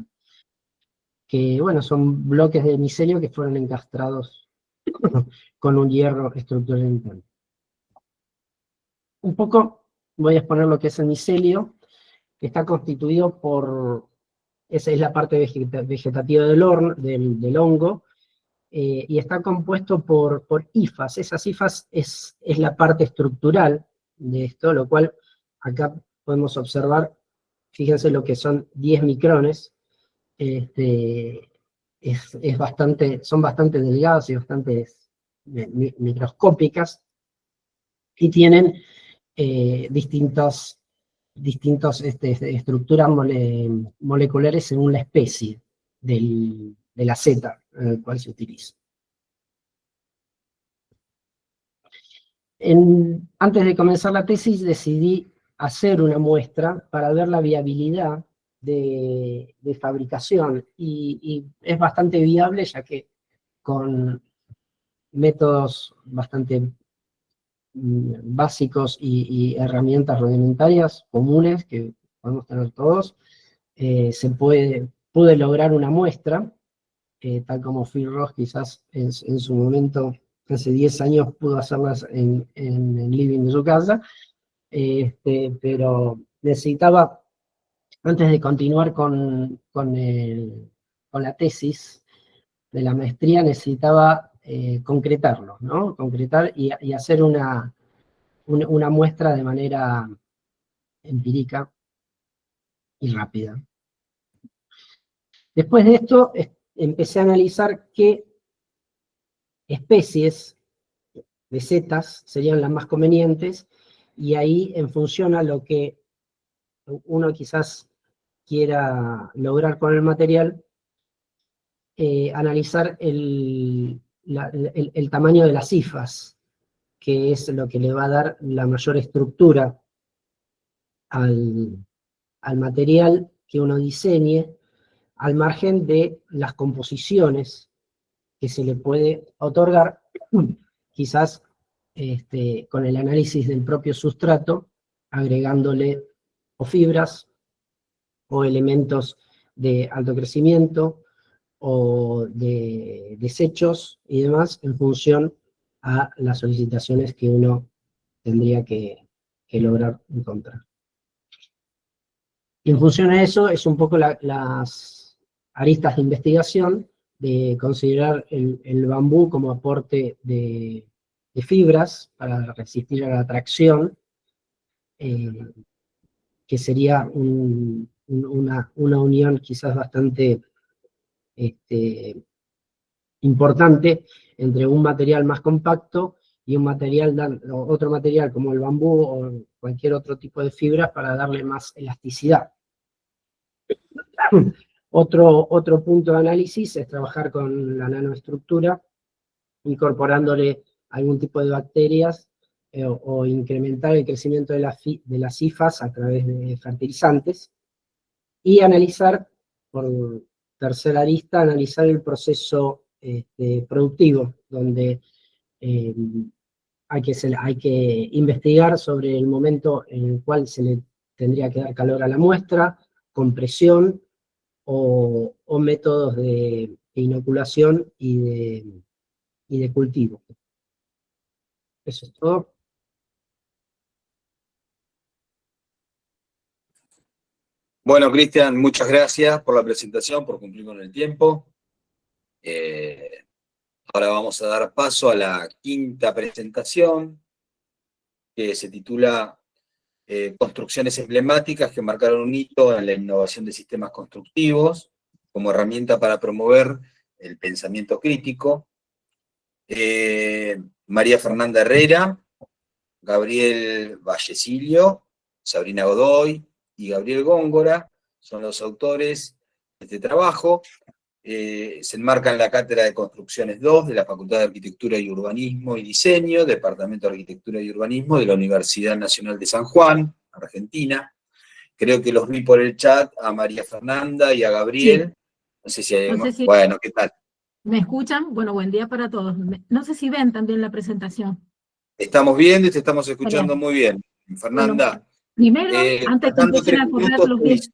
que, bueno, son bloques de micelio que fueron encastrados con un hierro estructural interno. Un poco voy a exponer lo que es el micelio, que está constituido por, esa es la parte vegetativa del hongo, y está compuesto por hifas. Esas hifas es la parte estructural de esto, lo cual acá podemos observar, fíjense lo que son 10 micrones, son bastante delgadas y bastante microscópicas, y tienen distintas estructuras moleculares según la especie de la seta en el cual se utiliza. Antes de comenzar la tesis decidí hacer una muestra para ver la viabilidad de fabricación, y es bastante viable, ya que con métodos bastante básicos y herramientas rudimentarias comunes que podemos tener todos, pude lograr una muestra, tal como Phil Ross quizás en su momento, hace 10 años, pudo hacerlas en el living de su casa, pero necesitaba, antes de continuar con la tesis de la maestría, necesitaba concretarlo, ¿no? Concretar y hacer una muestra de manera empírica y rápida. Después de esto, empecé a analizar qué especies de setas serían las más convenientes, y ahí, en función a lo que uno quizás quiera lograr con el material, analizar el tamaño de las hifas, que es lo que le va a dar la mayor estructura al material que uno diseñe, al margen de las composiciones que se le puede otorgar, quizás con el análisis del propio sustrato, agregándole o fibras o elementos de alto crecimiento o de desechos y demás, en función a las solicitaciones que uno tendría que lograr encontrar. Y en función a eso es un poco las aristas de investigación, de considerar el bambú como aporte de fibras para resistir a la tracción, que sería una unión quizás bastante importante entre un material más compacto y otro material como el bambú o cualquier otro tipo de fibras, para darle más elasticidad. Otro punto de análisis es trabajar con la nanoestructura, incorporándole algún tipo de bacterias, o incrementar el crecimiento de las hifas a través de fertilizantes, y por tercera arista, analizar el proceso productivo donde hay que investigar sobre el momento en el cual se le tendría que dar calor a la muestra, compresión o métodos de inoculación y de cultivo. Eso es todo. Bueno, Cristian, muchas gracias por la presentación, por cumplir con el tiempo. Ahora vamos a dar paso a la quinta presentación, que se titula Construcciones emblemáticas que marcaron un hito en la innovación de sistemas constructivos como herramienta para promover el pensamiento crítico. María Fernanda Herrera, Gabriel Vallecillo, Sabrina Godoy y Gabriel Góngora son los autores de este trabajo. Se enmarca en la Cátedra de Construcciones 2 de la Facultad de Arquitectura y Urbanismo y Diseño, Departamento de Arquitectura y Urbanismo de la Universidad Nacional de San Juan, Argentina. Creo que los vi por el chat a María Fernanda y a Gabriel. Sí. No sé si hay No sé si- Bueno, ¿qué tal? ¿Me escuchan? Bueno, buen día para todos. No sé si ven también la presentación. Estamos viendo y te estamos escuchando muy bien. Fernanda, Primero, antes que faltando empiecen 3 a correr minutos, los días.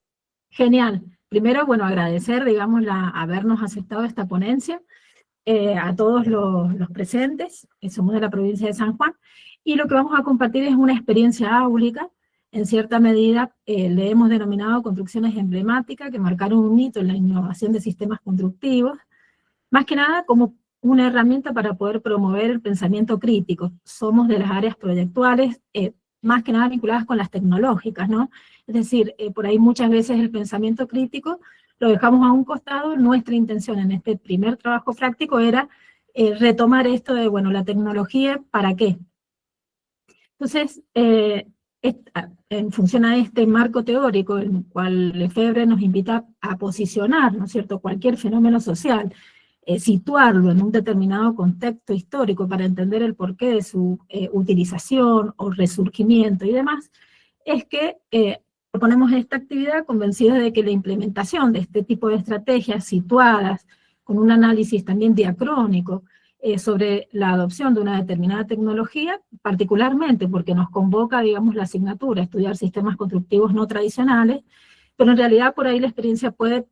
Genial. Primero, bueno, agradecer, digamos, habernos aceptado esta ponencia, a todos los presentes, que somos de la provincia de San Juan, y lo que vamos a compartir es una experiencia áulica. En cierta medida, le hemos denominado construcciones emblemáticas que marcaron un hito en la innovación de sistemas constructivos, más que nada como una herramienta para poder promover el pensamiento crítico. Somos de las áreas proyectuales, más que nada vinculadas con las tecnológicas, ¿no? Es decir, por ahí muchas veces el pensamiento crítico lo dejamos a un costado. Nuestra intención en este primer trabajo práctico era retomar esto de, bueno, la tecnología, ¿para qué? Entonces, en función a este marco teórico, en el cual Lefebvre nos invita a posicionar, ¿no es cierto?, cualquier fenómeno social, situarlo en un determinado contexto histórico para entender el porqué de su utilización o resurgimiento y demás, es que proponemos esta actividad convencidos de que la implementación de este tipo de estrategias situadas con un análisis también diacrónico sobre la adopción de una determinada tecnología, particularmente porque nos convoca, digamos, la asignatura a estudiar sistemas constructivos no tradicionales, pero en realidad por ahí la experiencia puede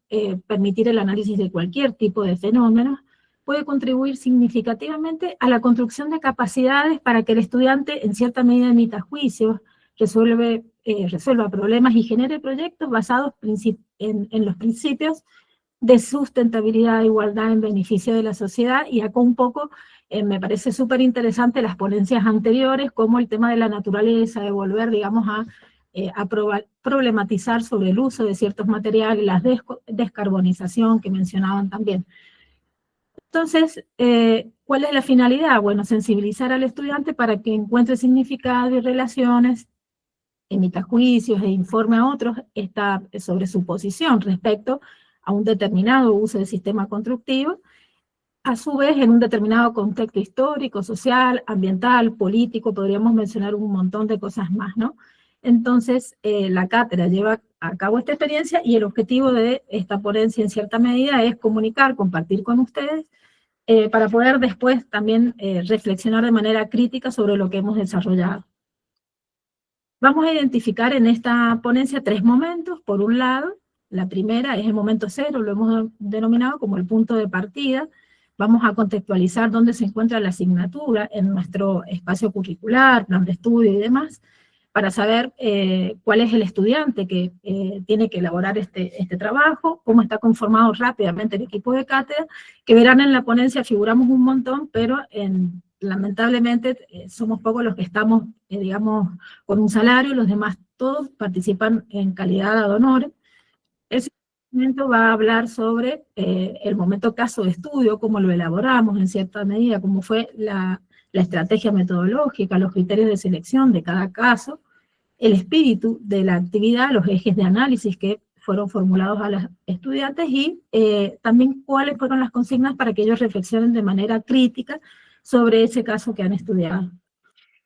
permitir el análisis de cualquier tipo de fenómenos, puede contribuir significativamente a la construcción de capacidades para que el estudiante en cierta medida emita juicios, resuelva problemas y genere proyectos basados en los principios de sustentabilidad e igualdad en beneficio de la sociedad. Y acá un poco me parece súper interesante las ponencias anteriores, como el tema de la naturaleza, de volver, digamos, a problematizar sobre el uso de ciertos materiales, la descarbonización que mencionaban también. Entonces, ¿cuál es la finalidad? Bueno, sensibilizar al estudiante para que encuentre significado y relaciones, emita juicios e informe a otros sobre su posición respecto a un determinado uso del sistema constructivo, a su vez en un determinado contexto histórico, social, ambiental, político, podríamos mencionar un montón de cosas más, ¿no? Entonces, la cátedra lleva a cabo esta experiencia y el objetivo de esta ponencia en cierta medida es comunicar, compartir con ustedes, para poder después también reflexionar de manera crítica sobre lo que hemos desarrollado. Vamos a identificar en esta ponencia 3 momentos. Por un lado, la primera es el momento cero, lo hemos denominado como el punto de partida. Vamos a contextualizar dónde se encuentra la asignatura en nuestro espacio curricular, plan de estudio y demás, para saber cuál es el estudiante que tiene que elaborar este trabajo, cómo está conformado rápidamente el equipo de cátedra, que verán en la ponencia, figuramos un montón, pero lamentablemente somos pocos los que estamos, digamos, con un salario, los demás todos participan en calidad ad honorem. Ese momento va a hablar sobre el momento caso de estudio, cómo lo elaboramos en cierta medida, cómo fue la estrategia metodológica, los criterios de selección de cada caso, el espíritu de la actividad, los ejes de análisis que fueron formulados a los estudiantes y también cuáles fueron las consignas para que ellos reflexionen de manera crítica sobre ese caso que han estudiado.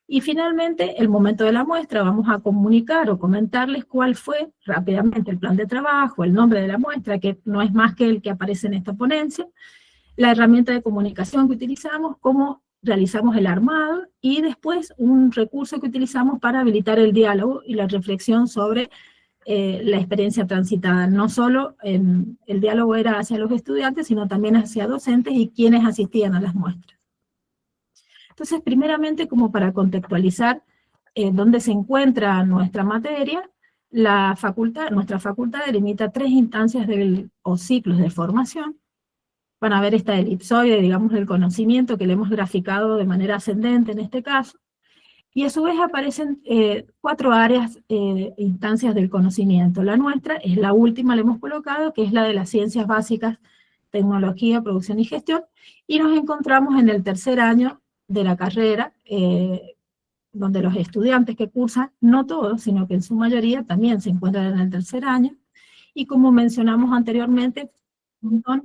Y finalmente, el momento de la muestra, vamos a comunicar o comentarles cuál fue rápidamente el plan de trabajo, el nombre de la muestra, que no es más que el que aparece en esta ponencia, la herramienta de comunicación que utilizamos, cómo realizamos el armado, y después un recurso que utilizamos para habilitar el diálogo y la reflexión sobre la experiencia transitada. No solo el diálogo era hacia los estudiantes, sino también hacia docentes y quienes asistían a las muestras. Entonces, primeramente, como para contextualizar dónde se encuentra nuestra materia, nuestra facultad delimita 3 instancias o ciclos de formación. Van a ver esta elipsoide, digamos, del conocimiento que le hemos graficado de manera ascendente en este caso, y a su vez aparecen 4 áreas, instancias del conocimiento. La nuestra es la última, la hemos colocado, que es la de las ciencias básicas, tecnología, producción y gestión, y nos encontramos en el tercer año de la carrera, donde los estudiantes que cursan, no todos, sino que en su mayoría también se encuentran en el tercer año, y como mencionamos anteriormente,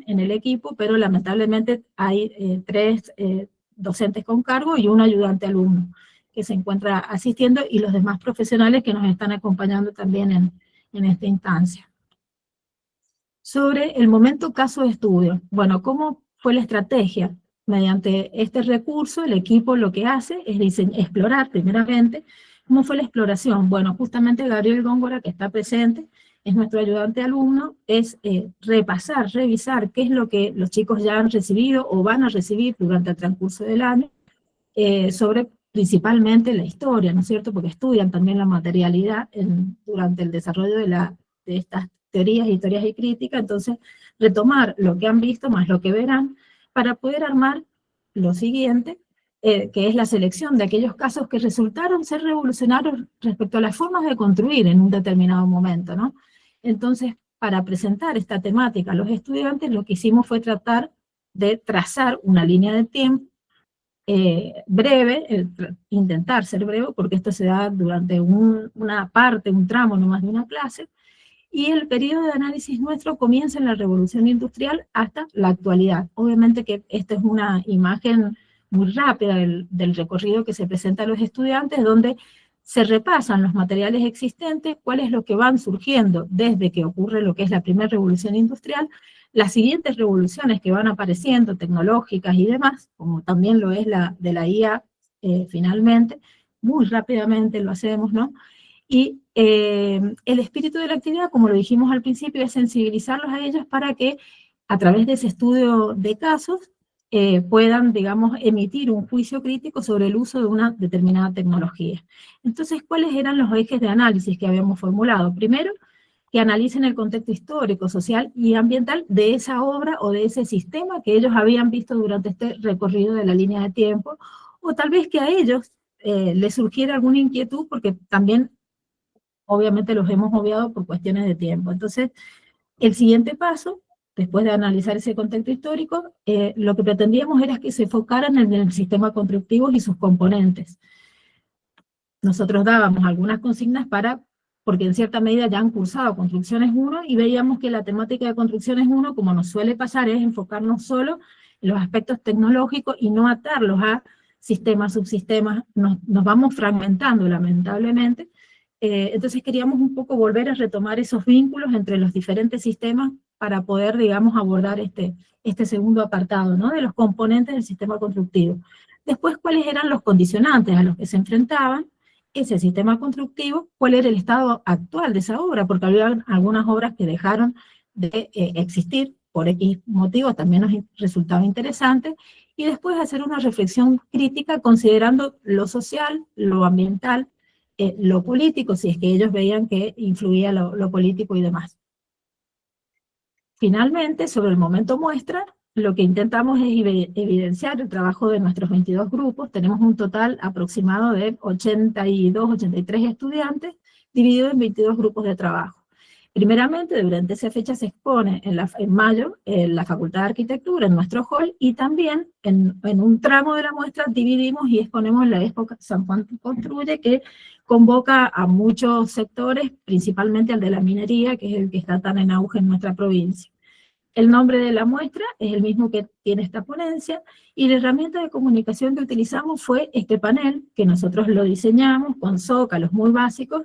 en el equipo, pero lamentablemente hay 3 docentes con cargo y un ayudante alumno que se encuentra asistiendo, y los demás profesionales que nos están acompañando también en esta instancia. Sobre el momento caso de estudio, bueno, ¿cómo fue la estrategia? Mediante este recurso, el equipo lo que hace es explorar primeramente. ¿Cómo fue la exploración? Bueno, justamente Gabriel Góngora, que está presente, es nuestro ayudante alumno, es repasar, revisar qué es lo que los chicos ya han recibido o van a recibir durante el transcurso del año, sobre principalmente la historia, ¿no es cierto? Porque estudian también la materialidad durante el desarrollo de estas teorías, historias y crítica. Entonces, retomar lo que han visto más lo que verán, para poder armar lo siguiente, que es la selección de aquellos casos que resultaron ser revolucionarios respecto a las formas de construir en un determinado momento, ¿no? Entonces, para presentar esta temática a los estudiantes, lo que hicimos fue tratar de trazar una línea de tiempo breve, intentar ser breve, porque esto se da durante una parte, un tramo nomás de una clase, y el periodo de análisis nuestro comienza en la Revolución Industrial hasta la actualidad. Obviamente que esta es una imagen muy rápida del recorrido que se presenta a los estudiantes, donde se repasan los materiales existentes, cuál es lo que van surgiendo desde que ocurre lo que es la primera revolución industrial, las siguientes revoluciones que van apareciendo, tecnológicas y demás, como también lo es la de la IA, finalmente, muy rápidamente lo hacemos, ¿no? Y el espíritu de la actividad, como lo dijimos al principio, es sensibilizarlos a ellos para que a través de ese estudio de casos puedan, digamos, emitir un juicio crítico sobre el uso de una determinada tecnología. Entonces, ¿cuáles eran los ejes de análisis que habíamos formulado? Primero, que analicen el contexto histórico, social y ambiental de esa obra o de ese sistema que ellos habían visto durante este recorrido de la línea de tiempo, o tal vez que a ellos les surgiera alguna inquietud, porque también obviamente los hemos obviado por cuestiones de tiempo. Entonces, el siguiente paso, después de analizar ese contexto histórico, lo que pretendíamos era que se enfocaran en el sistema constructivo y sus componentes. Nosotros dábamos algunas consignas porque en cierta medida ya han cursado Construcciones 1, y veíamos que la temática de Construcciones 1, como nos suele pasar, es enfocarnos solo en los aspectos tecnológicos y no atarlos a sistemas, subsistemas. Nos vamos fragmentando, lamentablemente. Entonces queríamos un poco volver a retomar esos vínculos entre los diferentes sistemas para poder, digamos, abordar este segundo apartado, ¿no? De los componentes del sistema constructivo. Después, ¿cuáles eran los condicionantes a los que se enfrentaban ese sistema constructivo? ¿Cuál era el estado actual de esa obra? Porque había algunas obras que dejaron de existir por X motivos, también nos resultaba interesante, y después hacer una reflexión crítica considerando lo social, lo ambiental, lo político, si es que ellos veían que influía lo político y demás. Finalmente, sobre el momento muestra, lo que intentamos es evidenciar el trabajo de nuestros 22 grupos. Tenemos un total aproximado de 82, 83 estudiantes, divididos en 22 grupos de trabajo. Primeramente, durante esa fecha se expone en mayo en la Facultad de Arquitectura, en nuestro hall, y también en un tramo de la muestra dividimos y exponemos la Expo San Juan Construye, que convoca a muchos sectores, principalmente al de la minería, que es el que está tan en auge en nuestra provincia. El nombre de la muestra es el mismo que tiene esta ponencia, y la herramienta de comunicación que utilizamos fue este panel, que nosotros lo diseñamos con zócalos muy básicos,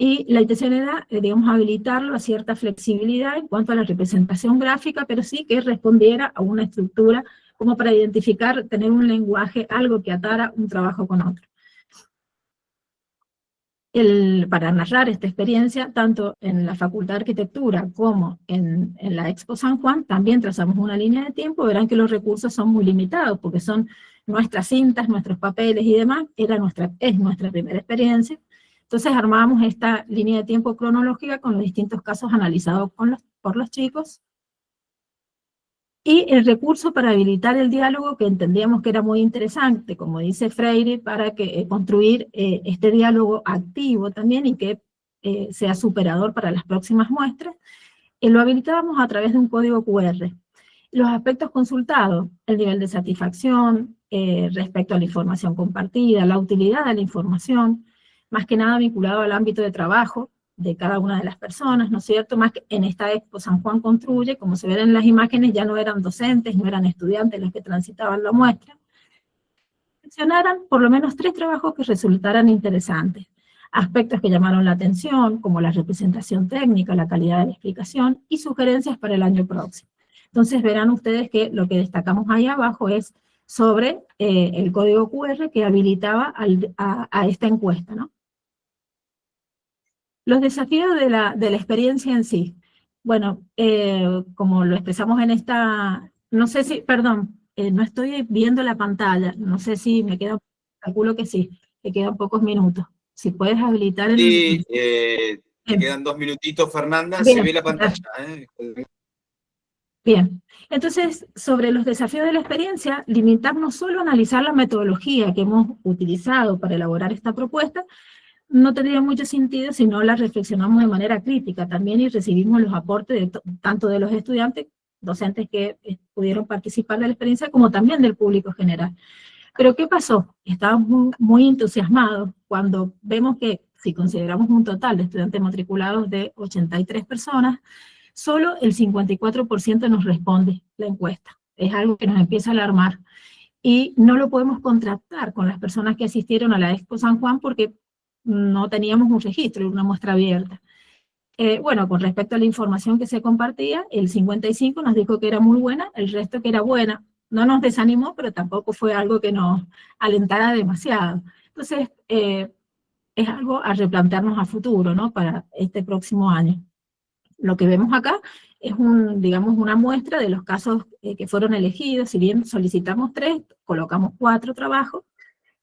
Y la intención era, digamos, habilitarlo a cierta flexibilidad en cuanto a la representación gráfica, pero sí que respondiera a una estructura como para identificar, tener un lenguaje, algo que atara un trabajo con otro. Para narrar esta experiencia, tanto en la Facultad de Arquitectura como en la Expo San Juan, también trazamos una línea de tiempo. Verán que los recursos son muy limitados, porque son nuestras cintas, nuestros papeles y demás, es nuestra primera experiencia. Entonces armábamos esta línea de tiempo cronológica con los distintos casos analizados por los chicos, y el recurso para habilitar el diálogo, que entendíamos que era muy interesante, como dice Freire, para construir este diálogo activo también y que sea superador para las próximas muestras, lo habilitábamos a través de un código QR. Los aspectos consultados, el nivel de satisfacción respecto a la información compartida, la utilidad de la información, más que nada vinculado al ámbito de trabajo de cada una de las personas, ¿no es cierto? Más que en esta Expo San Juan Construye, como se ven en las imágenes, ya no eran docentes, no eran estudiantes los que transitaban la muestra. Mencionaran por lo menos 3 trabajos que resultaran interesantes. Aspectos que llamaron la atención, como la representación técnica, la calidad de la explicación, y sugerencias para el año próximo. Entonces verán ustedes que lo que destacamos ahí abajo es sobre el código QR que habilitaba a esta encuesta, ¿no? Los desafíos de la experiencia en sí. Bueno, como lo expresamos en esta, no sé si, perdón, no estoy viendo la pantalla, no sé si me queda, calculo que sí, me quedan pocos minutos. Si puedes habilitar el... Sí, te quedan 2 minutitos, Fernanda, Bien, se ve la pantalla. Bien, entonces, sobre los desafíos de la experiencia, limitarnos solo a analizar la metodología que hemos utilizado para elaborar esta propuesta, no tendría mucho sentido si no la reflexionamos de manera crítica también y recibimos los aportes tanto de los estudiantes, docentes que pudieron participar de la experiencia, como también del público general. Pero ¿qué pasó? Estábamos muy entusiasmados cuando vemos que, si consideramos un total de estudiantes matriculados de 83 personas, solo el 54% nos responde la encuesta. Es algo que nos empieza a alarmar. Y no lo podemos contrastar con las personas que asistieron a la Expo San Juan porque no teníamos un registro, una muestra abierta. Bueno, con respecto a la información que se compartía, el 55 nos dijo que era muy buena, el resto que era buena. No nos desanimó, pero tampoco fue algo que nos alentara demasiado. Entonces, es algo a replantearnos a futuro, ¿no? Para este próximo año. Lo que vemos acá es digamos, una muestra de los casos que fueron elegidos. Si bien solicitamos 3, colocamos 4 trabajos,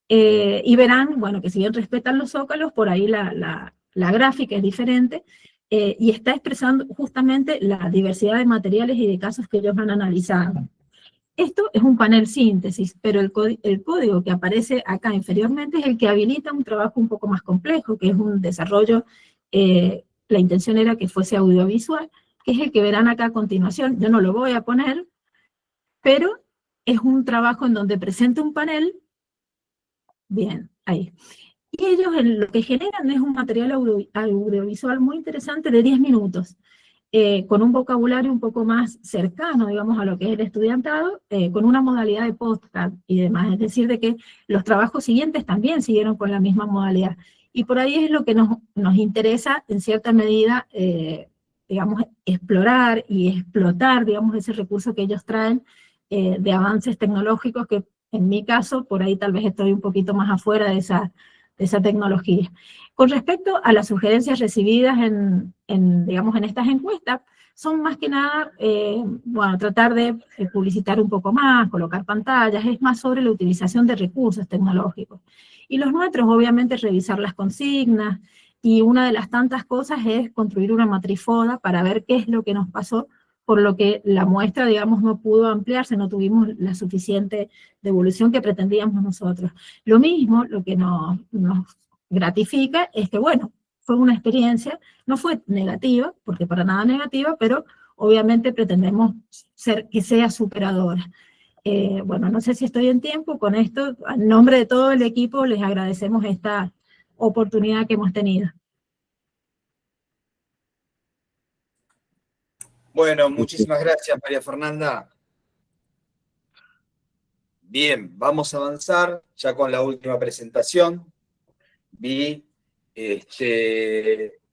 y verán, bueno, que si bien respetan los zócalos, por ahí la gráfica es diferente, y está expresando justamente la diversidad de materiales y de casos que ellos han analizado. Esto es un panel síntesis, pero el código que aparece acá inferiormente es el que habilita un trabajo un poco más complejo, que es un desarrollo, la intención era que fuese audiovisual, que es el que verán acá a continuación. Yo no lo voy a poner, pero es un trabajo en donde presenta un panel. Bien, ahí. Y ellos lo que generan es un material audiovisual muy interesante de 10 minutos, con un vocabulario un poco más cercano, digamos, a lo que es el estudiantado, con una modalidad de podcast y demás. Es decir, de que los trabajos siguientes también siguieron con la misma modalidad. Y por ahí es lo que nos interesa, en cierta medida, digamos, explorar y explotar, digamos, ese recurso que ellos traen de avances tecnológicos que, en mi caso, por ahí tal vez estoy un poquito más afuera de esa tecnología. Con respecto a las sugerencias recibidas digamos, en estas encuestas, son más que nada, bueno, tratar de publicitar un poco más, colocar pantallas, es más sobre la utilización de recursos tecnológicos. Y los nuestros, obviamente, revisar las consignas, y una de las tantas cosas es construir una matrifoda para ver qué es lo que nos pasó, por lo que la muestra, digamos, no pudo ampliarse, no tuvimos la suficiente devolución que pretendíamos nosotros. Lo mismo, lo que nos gratifica es que, bueno, fue una experiencia, no fue negativa, porque para nada negativa, pero obviamente pretendemos que sea superadora. Bueno, no sé si estoy en tiempo, con esto, en nombre de todo el equipo, les agradecemos esta oportunidad que hemos tenido. Bueno, muchísimas gracias, María Fernanda. Bien, vamos a avanzar ya con la última presentación. Vi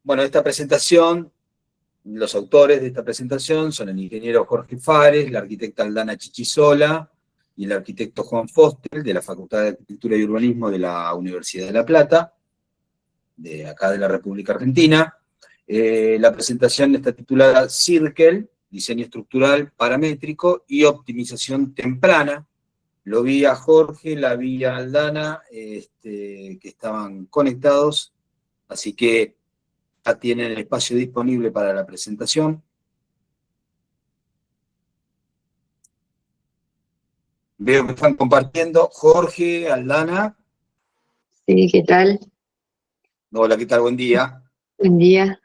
Bueno, esta presentación, los autores de esta presentación son el ingeniero Jorge Fares, la arquitecta Aldana Chichisola y el arquitecto Juan Fostel, de la Facultad de Arquitectura y Urbanismo de la Universidad de La Plata, de acá de la República Argentina. La presentación está titulada Circle, diseño estructural paramétrico y optimización temprana. Lo vi a Jorge, la vi a Aldana, que estaban conectados, así que ya tienen el espacio disponible para la presentación. Veo que están compartiendo. Jorge, Aldana. Sí, ¿qué tal? Hola, ¿qué tal? Buen día. Buen día.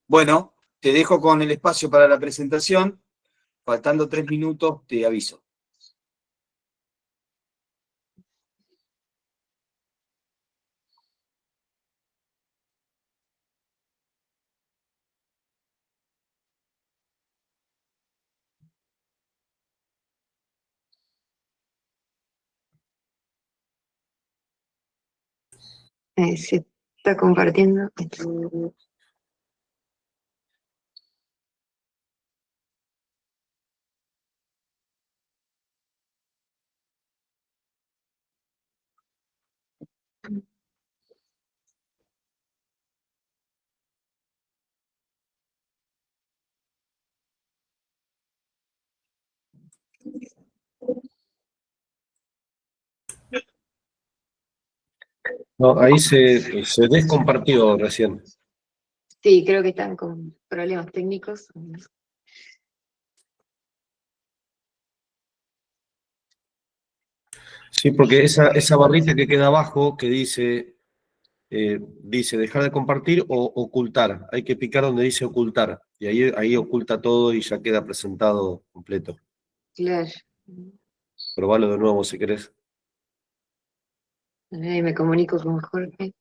Bueno, te dejo con el espacio para la presentación. Faltando 3 minutos, te aviso. Se está compartiendo. No, ahí se descompartió recién. Sí, creo que están con problemas técnicos. Sí, porque esa barrita que queda abajo que dice dejar de compartir o ocultar. Hay que picar donde dice ocultar. Y ahí oculta todo y ya queda presentado completo. Claro. Probalo de nuevo si querés. Me comunico con Jorge.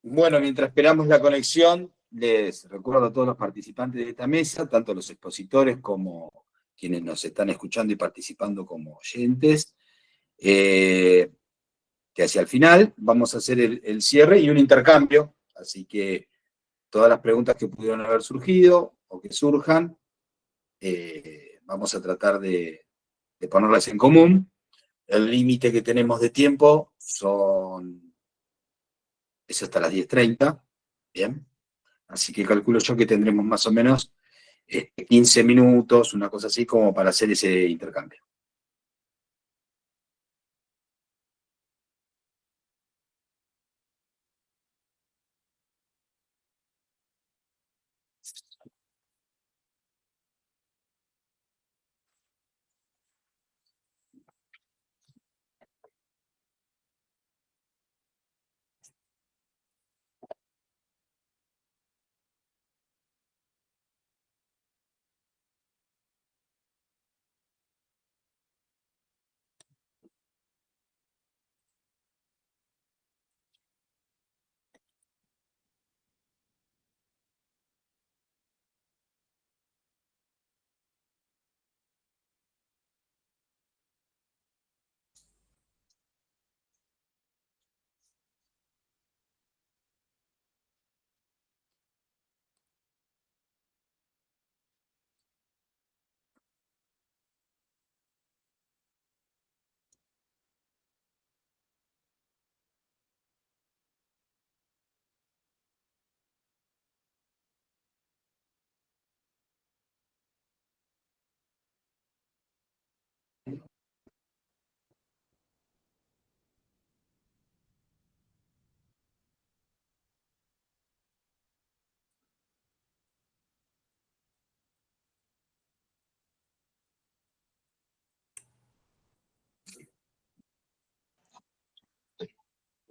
Bueno, mientras esperamos la conexión, les recuerdo a todos los participantes de esta mesa, tanto los expositores como quienes nos están escuchando y participando como oyentes, que hacia el final vamos a hacer el cierre y un intercambio, así que todas las preguntas que pudieron haber surgido o que surjan, vamos a tratar de ponerlas en común. El límite que tenemos de tiempo es hasta las 10:30, ¿bien? Así que calculo yo que tendremos más o menos 15 minutos, una cosa así, como para hacer ese intercambio.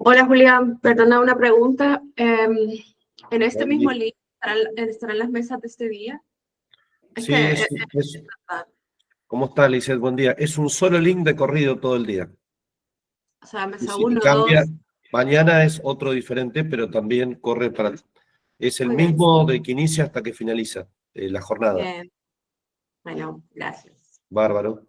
Hola Julián, perdona una pregunta. En este mismo link ¿Estarán las mesas de este día? Es Sí, que ¿cómo está, Lizeth? Buen día. Es un solo link de corrido todo el día. o sea, Y mesa si 1, cambia, 2. mañana es otro diferente, pero también corre para... Es el Muy bien. mismo de que inicia hasta que finaliza la jornada. Bien. Bueno, gracias. Bárbaro.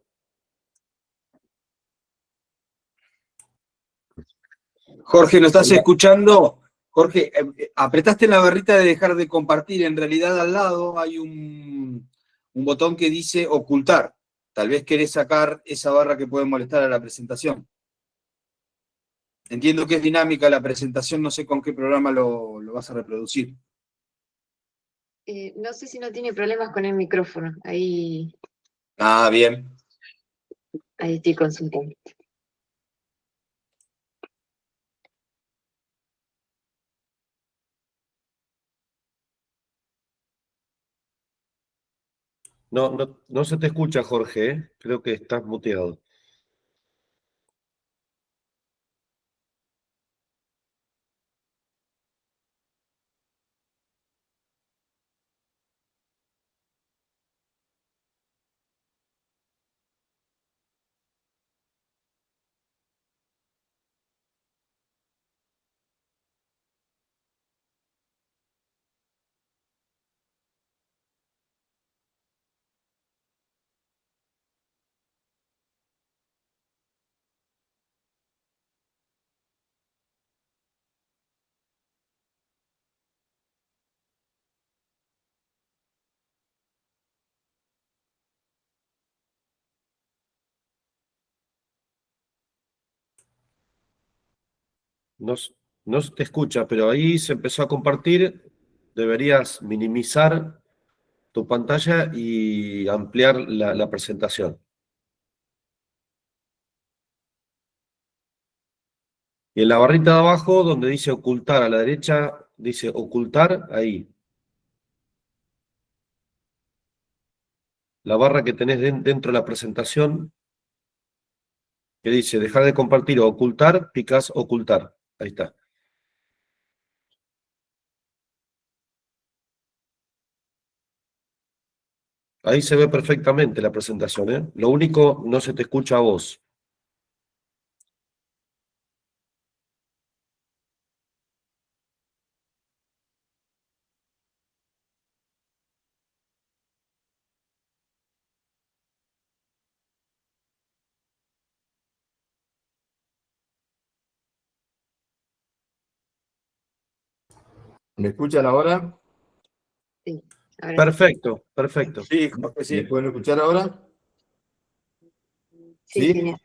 Jorge, ¿nos estás escuchando? Jorge, apretaste la barrita de dejar de compartir. En realidad al lado hay un botón que dice ocultar. Tal vez querés sacar esa barra que puede molestar a la presentación. Entiendo que es dinámica la presentación, no sé con qué programa lo vas a reproducir. No sé si no tiene problemas con el micrófono. Ahí Ah, bien. estoy consultando. No se te escucha, Jorge, ¿eh? Creo que estás muteado. No, no se te escucha, pero ahí se empezó a compartir. Deberías minimizar tu pantalla y ampliar la presentación. Y en la barrita de abajo, donde dice ocultar a la derecha, dice ocultar ahí. La barra que tenés dentro de la presentación, que dice dejar de compartir o ocultar, picás ocultar. Ahí está. Ahí se ve perfectamente la presentación, ¿eh? Lo único, no se te escucha a vos. ¿Me escuchan ahora? Sí, ahora Perfecto, perfecto. Sí, Jorge, ¿Me sí. pueden escuchar ahora? sí, ¿Sí? genial.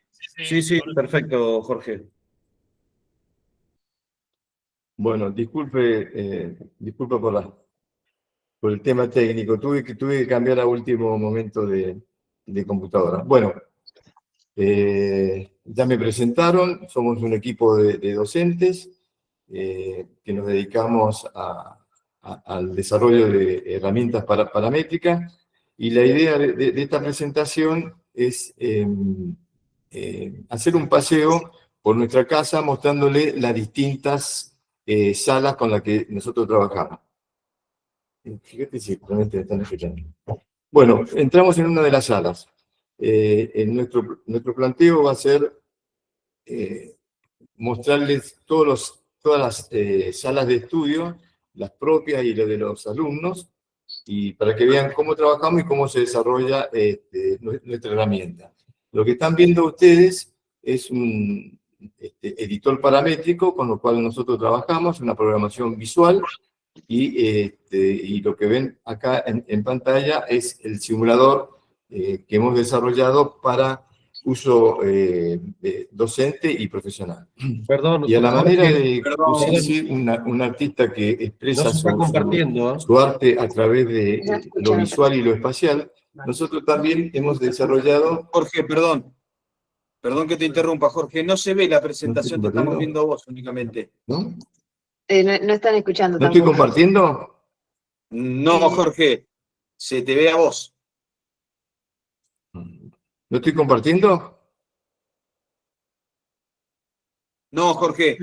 Sí, sí, perfecto, Jorge. Bueno, disculpa por el tema técnico. Tuve que cambiar a último momento de computadora. Bueno, ya me presentaron, somos un equipo de docentes que nos dedicamos al desarrollo de herramientas paramétricas, y la idea de esta presentación es hacer un paseo por nuestra casa mostrándole las distintas salas con las que nosotros trabajamos. Fíjate si realmente están escuchando. Bueno, entramos en una de las salas. Nuestro planteo va a ser mostrarles todas las salas de estudio, las propias y las de los alumnos, y para que vean cómo trabajamos y cómo se desarrolla nuestra herramienta. Lo que están viendo ustedes es un editor paramétrico con lo cual nosotros trabajamos, una programación visual, y lo que ven acá en pantalla es el simulador que hemos desarrollado para uso docente y profesional. Perdón, Y a la manera Jorge, de Perdón. un artista que no expresa se está compartiendo, ¿eh? su arte a través No de lo escucharon. visual y lo espacial, nosotros también hemos desarrollado... Jorge, perdón. Perdón que te interrumpa, Jorge. No se ve la ¿No estoy presentación, te estamos compartiendo? viendo vos únicamente. ¿No? No están escuchando ¿No estoy tampoco. compartiendo? No, Jorge, se te ve a vos. ¿No estoy compartiendo? No, Jorge.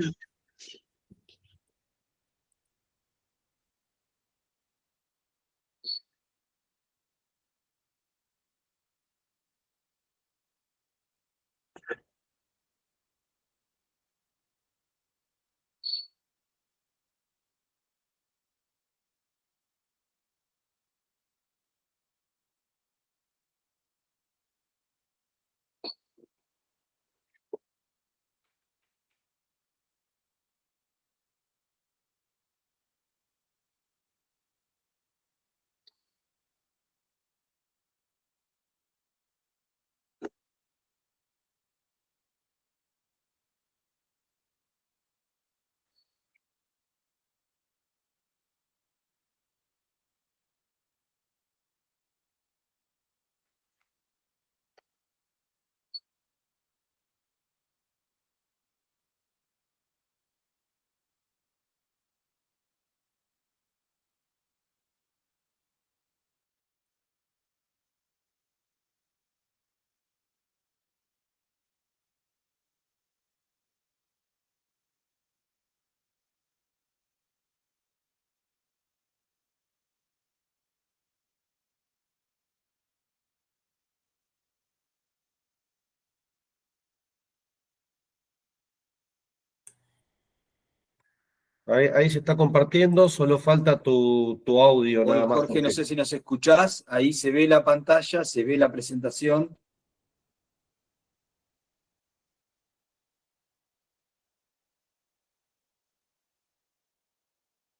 Ahí se está compartiendo, solo falta tu audio Bueno, nada más. Jorge, no sé si nos escuchás, ahí se ve la pantalla, se ve la presentación.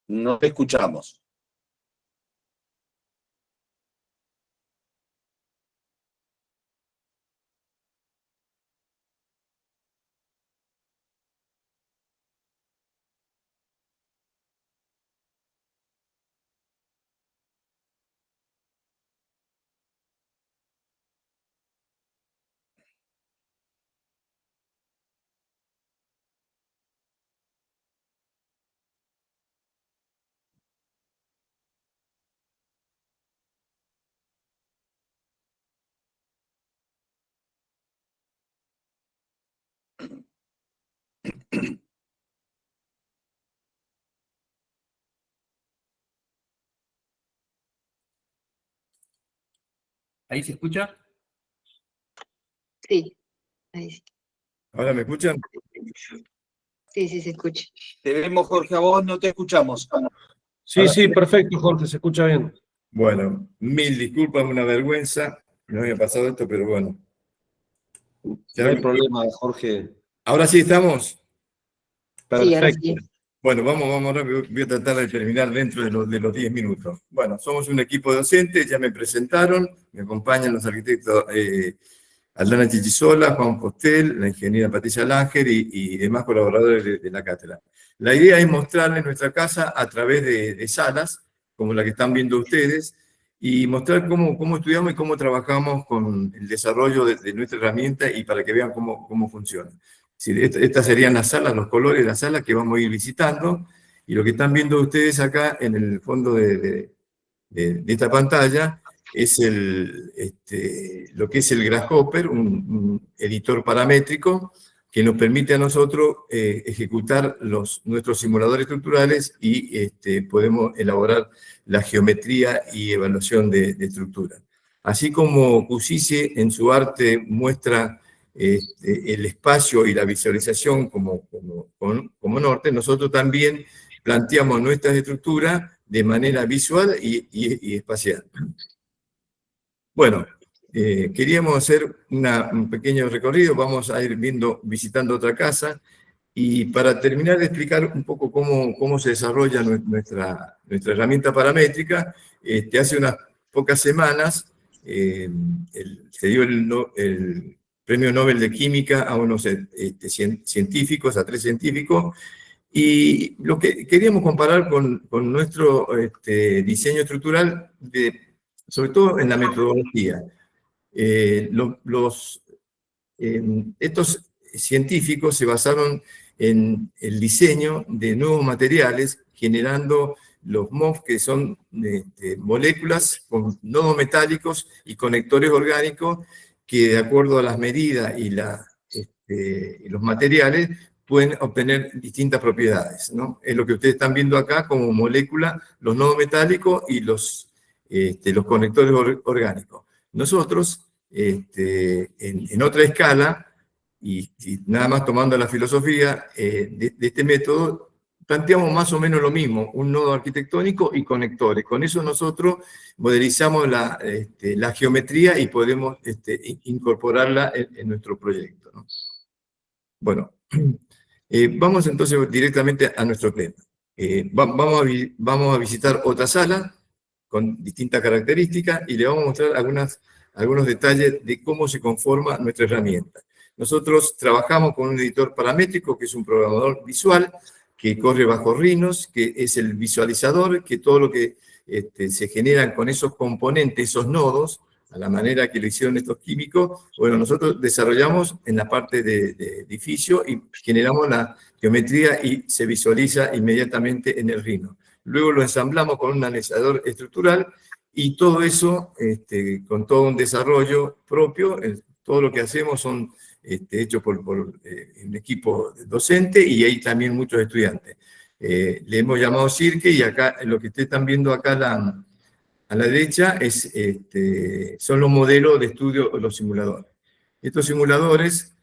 No te escuchamos. ¿Ahí se escucha? Sí, ahí sí. ¿Ahora me escuchan? Sí, sí se escucha. Te vemos, Jorge, a vos no te escuchamos. Sí, sí, perfecto, Jorge, se escucha bien. Bueno, mil disculpas, una vergüenza. No había pasado esto, pero bueno. No hay problema, Jorge. ¿Ahora sí estamos? Sí, ahora Perfecto. sí. Bueno, vamos, ahora voy a tratar de terminar dentro de los 10 minutos. Bueno, somos un equipo docente, ya me presentaron, me acompañan los arquitectos Aldana Chichisola, Juan Postel, la ingeniera Patricia Langer y demás colaboradores de la cátedra. La idea es mostrarles nuestra casa a través de salas, como la que están viendo ustedes, y mostrar cómo estudiamos y cómo trabajamos con el desarrollo de nuestra herramienta y para que vean cómo funciona. Estas serían las salas, los colores de las salas que vamos a ir visitando, y lo que están viendo ustedes acá en el fondo de esta pantalla es lo que es el Grasshopper, un editor paramétrico que nos permite a nosotros ejecutar nuestros simuladores estructurales y podemos elaborar la geometría y evaluación de estructura. Así como Cusice en su arte muestra el espacio y la visualización como norte, nosotros también planteamos nuestras estructuras de manera visual y espacial. Bueno, queríamos hacer un pequeño recorrido, vamos a ir visitando otra casa, y para terminar de explicar un poco cómo se desarrolla nuestra herramienta paramétrica, hace unas pocas semanas se dio el Premio Nobel de Química a unos científicos, a 3 científicos, y lo que queríamos comparar con nuestro diseño estructural, sobre todo en la metodología. Estos científicos se basaron en el diseño de nuevos materiales, generando los MOF, que son moléculas con nodos metálicos y conectores orgánicos, que de acuerdo a las medidas y los materiales pueden obtener distintas propiedades, ¿no? Es lo que ustedes están viendo acá como molécula, los nodos metálicos y los conectores orgánicos. Nosotros, en otra escala, y nada más tomando la filosofía de este método, planteamos más o menos lo mismo, un nodo arquitectónico y conectores. Con eso nosotros modelizamos la geometría y podemos incorporarla en nuestro proyecto, ¿no? Bueno, vamos entonces directamente a nuestro tema. Vamos a visitar otra sala con distintas características y le vamos a mostrar algunos detalles de cómo se conforma nuestra herramienta. Nosotros trabajamos con un editor paramétrico, que es un programador visual, que corre bajo Rhinos, que es el visualizador, que todo lo que se generan con esos componentes, esos nodos, a la manera que lo hicieron estos químicos, bueno, nosotros desarrollamos en la parte de edificio y generamos la geometría y se visualiza inmediatamente en el Rhino. Luego lo ensamblamos con un analizador estructural y todo eso, con todo un desarrollo propio, todo lo que hacemos son hechos por un equipo docente y hay también muchos estudiantes. Le hemos llamado Cirque y acá, lo que ustedes están viendo acá a la derecha son los modelos de estudio, los simuladores. Estos simuladores,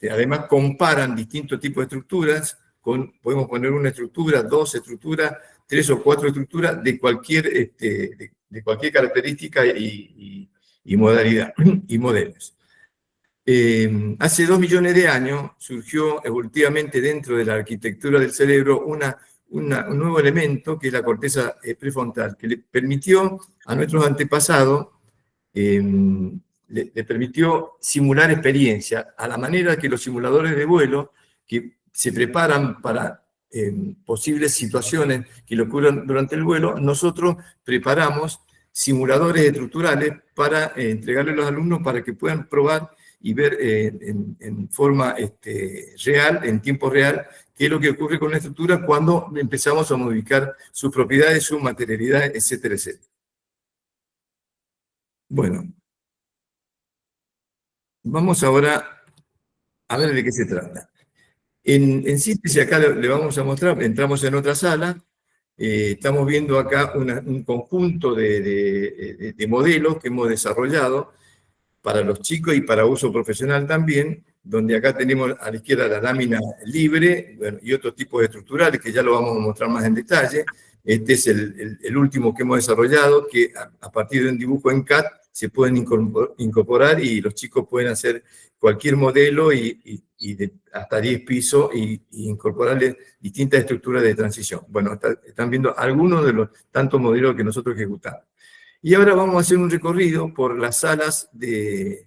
además, comparan distintos tipos de estructuras, podemos poner una estructura, 2 estructuras, 3 o 4 estructuras de cualquier, de cualquier característica y modalidad y modelos. Hace 2 millones de años surgió evolutivamente dentro de la arquitectura del cerebro un nuevo elemento que es la corteza prefrontal, que le permitió a nuestros antepasados, le permitió simular experiencias a la manera que los simuladores de vuelo que se preparan para posibles situaciones que le ocurran durante el vuelo, nosotros preparamos simuladores estructurales para entregarle a los alumnos para que puedan probar y ver en forma real, en tiempo real, qué es lo que ocurre con la estructura cuando empezamos a modificar sus propiedades, su materialidad, etcétera, etcétera. Bueno, vamos ahora a ver de qué se trata. En síntesis, acá le vamos a mostrar, entramos en otra sala, estamos viendo acá un conjunto de modelos que hemos desarrollado para los chicos y para uso profesional también, donde acá tenemos a la izquierda la lámina libre, bueno, y otros tipos de estructurales que ya lo vamos a mostrar más en detalle. Este es el último que hemos desarrollado, que a partir de un dibujo en CAD se pueden incorporar y los chicos pueden hacer cualquier modelo y de hasta 10 pisos y incorporarle distintas estructuras de transición. Bueno, están viendo algunos de los tantos modelos que nosotros ejecutamos. Y ahora vamos a hacer un recorrido por las salas de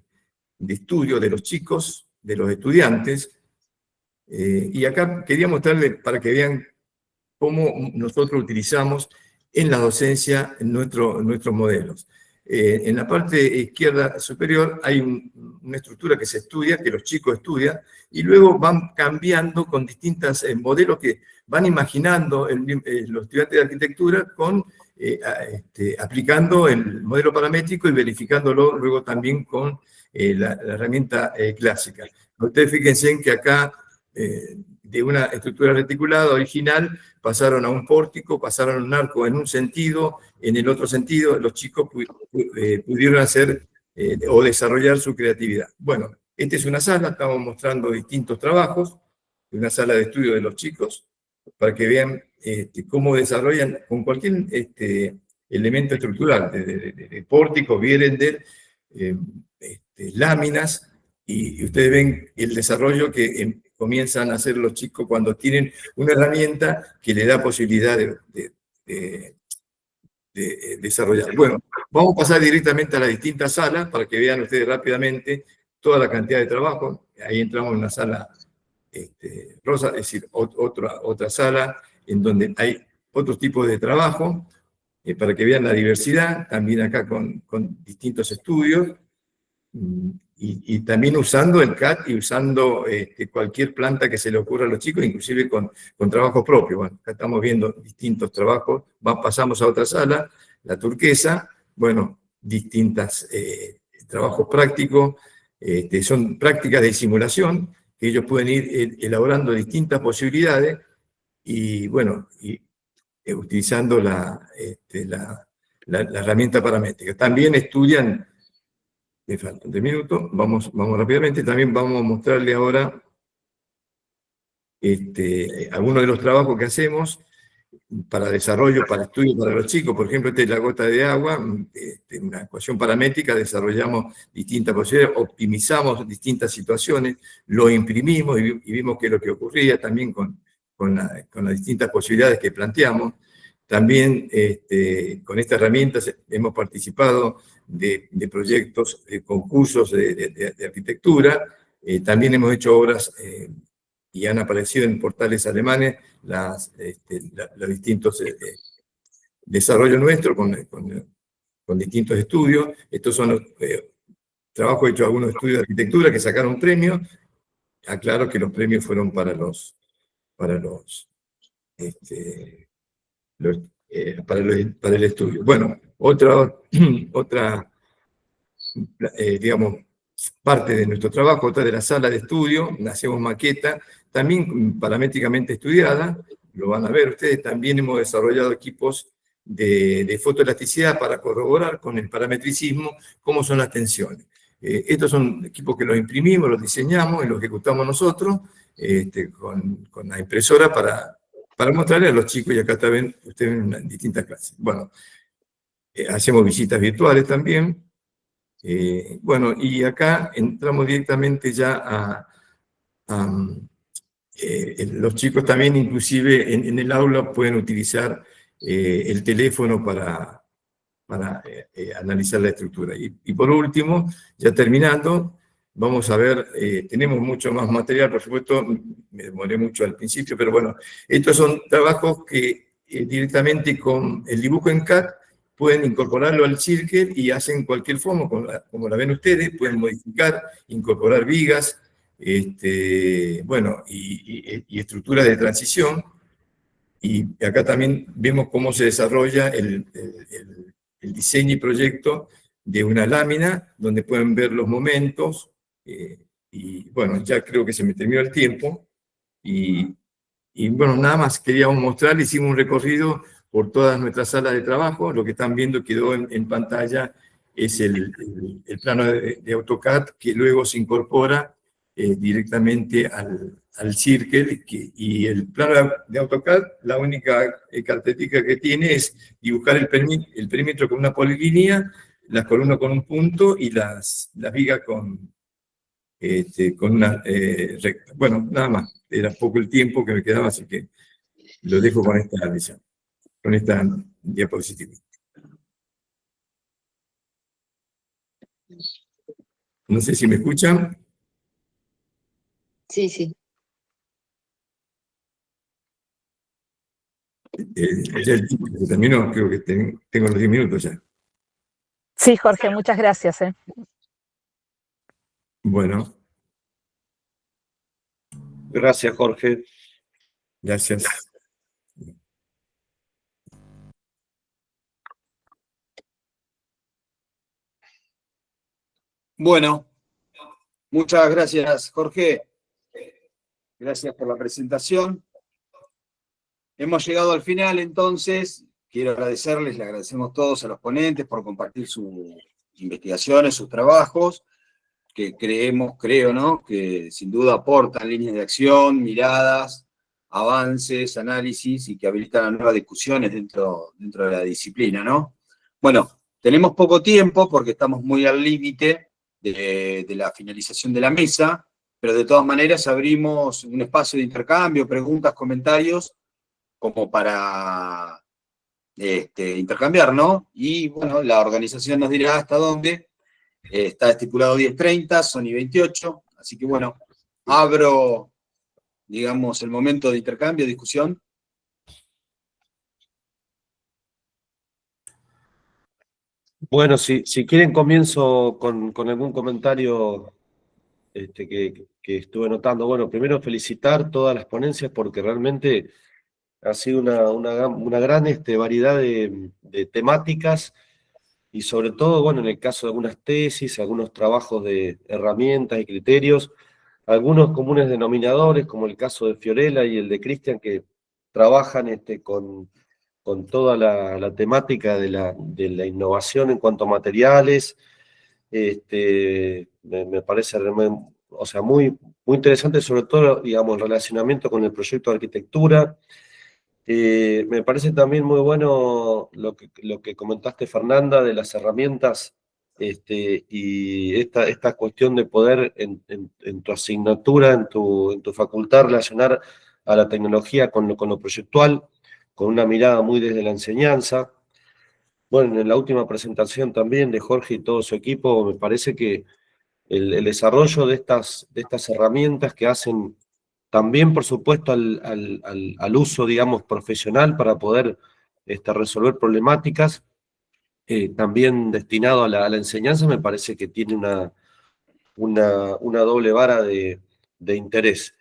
estudio de los chicos, de los estudiantes, y acá quería mostrarles para que vean cómo nosotros utilizamos en la docencia nuestros modelos. En la parte izquierda superior hay una estructura que se estudia, que los chicos estudian, y luego van cambiando con distintos modelos que van imaginando los estudiantes de arquitectura aplicando el modelo paramétrico y verificándolo luego también con la herramienta clásica. Ustedes fíjense en que acá de una estructura reticulada original pasaron a un pórtico, pasaron a un arco en un sentido, en el otro sentido los chicos pudieron hacer o desarrollar su creatividad. Bueno, esta es una sala, estamos mostrando distintos trabajos, una sala de estudio de los chicos, para que vean cómo desarrollan con cualquier elemento estructural, de pórticos, Vierender, láminas, y ustedes ven el desarrollo que comienzan a hacer los chicos cuando tienen una herramienta que le da posibilidad de desarrollar. Bueno, vamos a pasar directamente a las distintas salas para que vean ustedes rápidamente toda la cantidad de trabajo. Ahí entramos en una sala rosa, es decir, otra sala en donde hay otros tipos de trabajo, para que vean la diversidad, también acá con distintos estudios, y también usando el CAD y usando cualquier planta que se le ocurra a los chicos, inclusive con trabajos propios. Bueno, acá estamos viendo distintos trabajos, pasamos a otra sala, la turquesa, bueno, distintos trabajos prácticos, son prácticas de simulación, que ellos pueden ir elaborando distintas posibilidades y, bueno, utilizando la herramienta paramétrica. También estudian, me faltan 3 minutos, vamos rápidamente, también vamos a mostrarle ahora algunos de los trabajos que hacemos para desarrollo, para estudio para los chicos. Por ejemplo, esta es la gota de agua, una ecuación paramétrica, desarrollamos distintas posibilidades, optimizamos distintas situaciones, lo imprimimos y vimos qué es lo que ocurría también con las distintas posibilidades que planteamos. También con esta herramienta hemos participado de proyectos, de concursos de arquitectura, también hemos hecho obras y han aparecido en portales alemanes los distintos desarrollos nuestros con distintos estudios. Estos son los trabajos hechos algunos estudios de arquitectura que sacaron premios. Aclaro que los premios fueron para el estudio. Bueno, otra digamos, parte de nuestro trabajo, otra de la sala de estudio, hacemos maqueta, también paramétricamente estudiada, lo van a ver ustedes, también hemos desarrollado equipos de fotoelasticidad para corroborar con el parametricismo cómo son las tensiones. Estos son equipos que los imprimimos, los diseñamos y los ejecutamos nosotros con la impresora para mostrarles a los chicos, y acá también ustedes ven en distintas clases. Bueno, hacemos visitas virtuales también. Bueno, y acá entramos directamente ya los chicos también, inclusive en el aula, pueden utilizar el teléfono para analizar la estructura. Y por último, ya terminando, vamos a ver, tenemos mucho más material, por supuesto, me demoré mucho al principio, pero bueno, estos son trabajos que directamente con el dibujo en CAD pueden incorporarlo al Circle y hacen cualquier forma, como la ven ustedes, pueden modificar, incorporar vigas, bueno, y estructuras de transición. Y acá también vemos cómo se desarrolla el diseño y proyecto de una lámina, donde pueden ver los momentos, y bueno, ya creo que se me terminó el tiempo, y bueno, nada más queríamos mostrar, hicimos un recorrido por todas nuestras salas de trabajo. Lo que están viendo quedó en pantalla es el plano de AutoCAD, que luego se incorpora directamente al Circle, y el plano de AutoCAD, la única característica que tiene es dibujar el perímetro con una polilínea, las columnas con un punto y las vigas con una recta. Bueno, nada más, era poco el tiempo que me quedaba, así que lo dejo con esta diapositiva. No sé si me escuchan. Sí, sí. Ya el tiempo se terminó, creo que tengo los 10 minutos ya. Sí, Jorge, muchas gracias. Bueno, Gracias, Jorge. gracias. Bueno, muchas gracias, Jorge. Gracias por la presentación. Hemos llegado al final, entonces. Quiero agradecerles, le agradecemos todos a los ponentes por compartir sus investigaciones, sus trabajos, que creo, ¿no?, que sin duda aportan líneas de acción, miradas, avances, análisis, y que habilitan a nuevas discusiones dentro de la disciplina, ¿no? Bueno, tenemos poco tiempo porque estamos muy al límite de la finalización de la mesa, pero de todas maneras abrimos un espacio de intercambio, preguntas, comentarios, como para intercambiar, ¿no? Y bueno, la organización nos dirá hasta dónde. Está estipulado 10:30, son y 28, así que bueno, abro, digamos, el momento de intercambio, discusión. Bueno, si quieren comienzo con algún comentario que estuve notando. Bueno, primero felicitar todas las ponencias porque realmente ha sido una gran variedad de temáticas, y sobre todo, bueno, en el caso de algunas tesis, algunos trabajos de herramientas y criterios, algunos comunes denominadores, como el caso de Fiorella y el de Cristian, que trabajan con toda la temática de la innovación en cuanto a materiales. Me parece o sea, muy interesante, sobre todo, digamos, el relacionamiento con el proyecto de arquitectura. Me parece también muy bueno lo que comentaste, Fernanda, de las herramientas, y esta cuestión de poder en tu asignatura, en tu facultad, relacionar a la tecnología con lo proyectual, con una mirada muy desde la enseñanza. Bueno, en la última presentación también de Jorge y todo su equipo, me parece que el desarrollo de estas herramientas que hacen también, por supuesto, al uso, digamos, profesional para poder resolver problemáticas, también destinado a la enseñanza, me parece que tiene una doble vara de interés.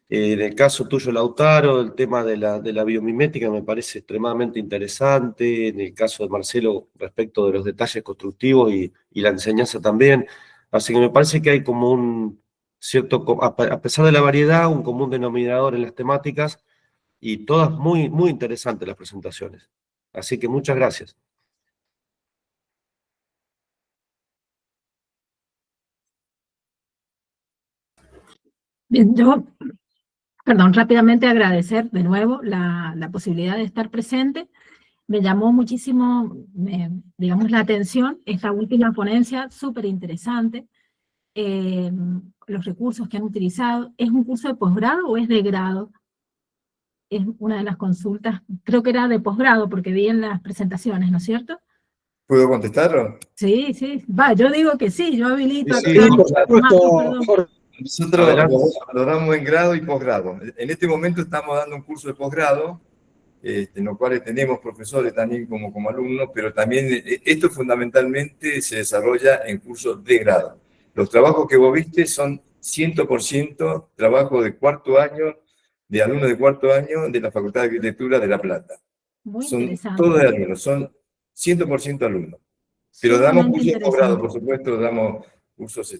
En el caso tuyo, Lautaro, el tema de la biomimética me parece extremadamente interesante. En el caso de Marcelo, respecto de los detalles constructivos y la enseñanza también. Así que me parece que hay como un cierto, a pesar de la variedad, un común denominador en las temáticas, y todas muy interesantes las presentaciones. Así que muchas gracias. Bien, yo, perdón, rápidamente agradecer de nuevo la posibilidad de estar presente. Me llamó muchísimo, digamos, la atención esta última ponencia, súper interesante. Los recursos que han utilizado. ¿Es un curso de posgrado o es de grado? Es una de las consultas, creo que era de posgrado, porque vi en las presentaciones, ¿no es cierto? ¿Puedo contestarlo? Sí, sí. Va, yo digo que sí, yo habilito. Sí, acá. por supuesto, Perdón. Jorge. Nosotros Adelante. lo damos en grado y posgrado. En este momento estamos dando un curso de posgrado, en los cuales tenemos profesores también como alumnos, pero también esto fundamentalmente se desarrolla en cursos de grado. Los trabajos que vos viste son 100% trabajo de cuarto año, de alumnos de cuarto año de la Facultad de Arquitectura de La Plata. Muy Son interesante. todos de alumnos, son 100% alumnos. Pero damos Sumamente cursos de posgrado, interesante. por supuesto, damos cursos,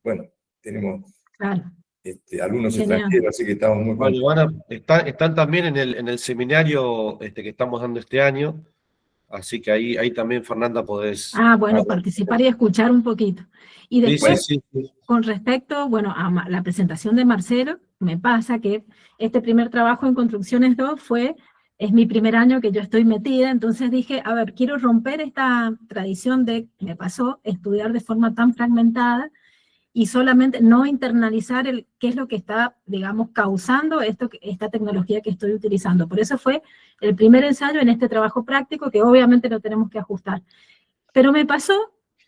bueno, tenemos Claro, alumnos genial. extranjeros, así que estamos muy Bueno, contentos. están también en el seminario que estamos dando este año, así que ahí también, Fernanda, podés... Ah, bueno, participar y escuchar un poquito. Y Sí, después, sí, sí. con respecto, bueno, a la presentación de Marcelo, me pasa que este primer trabajo en Construcciones 2 es mi primer año que yo estoy metida, entonces dije, a ver, quiero romper esta tradición de, me pasó, estudiar de forma tan fragmentada y solamente no internalizar qué es lo que está, digamos, causando esta tecnología que estoy utilizando. Por eso fue el primer ensayo en este trabajo práctico que obviamente lo tenemos que ajustar. Pero me pasó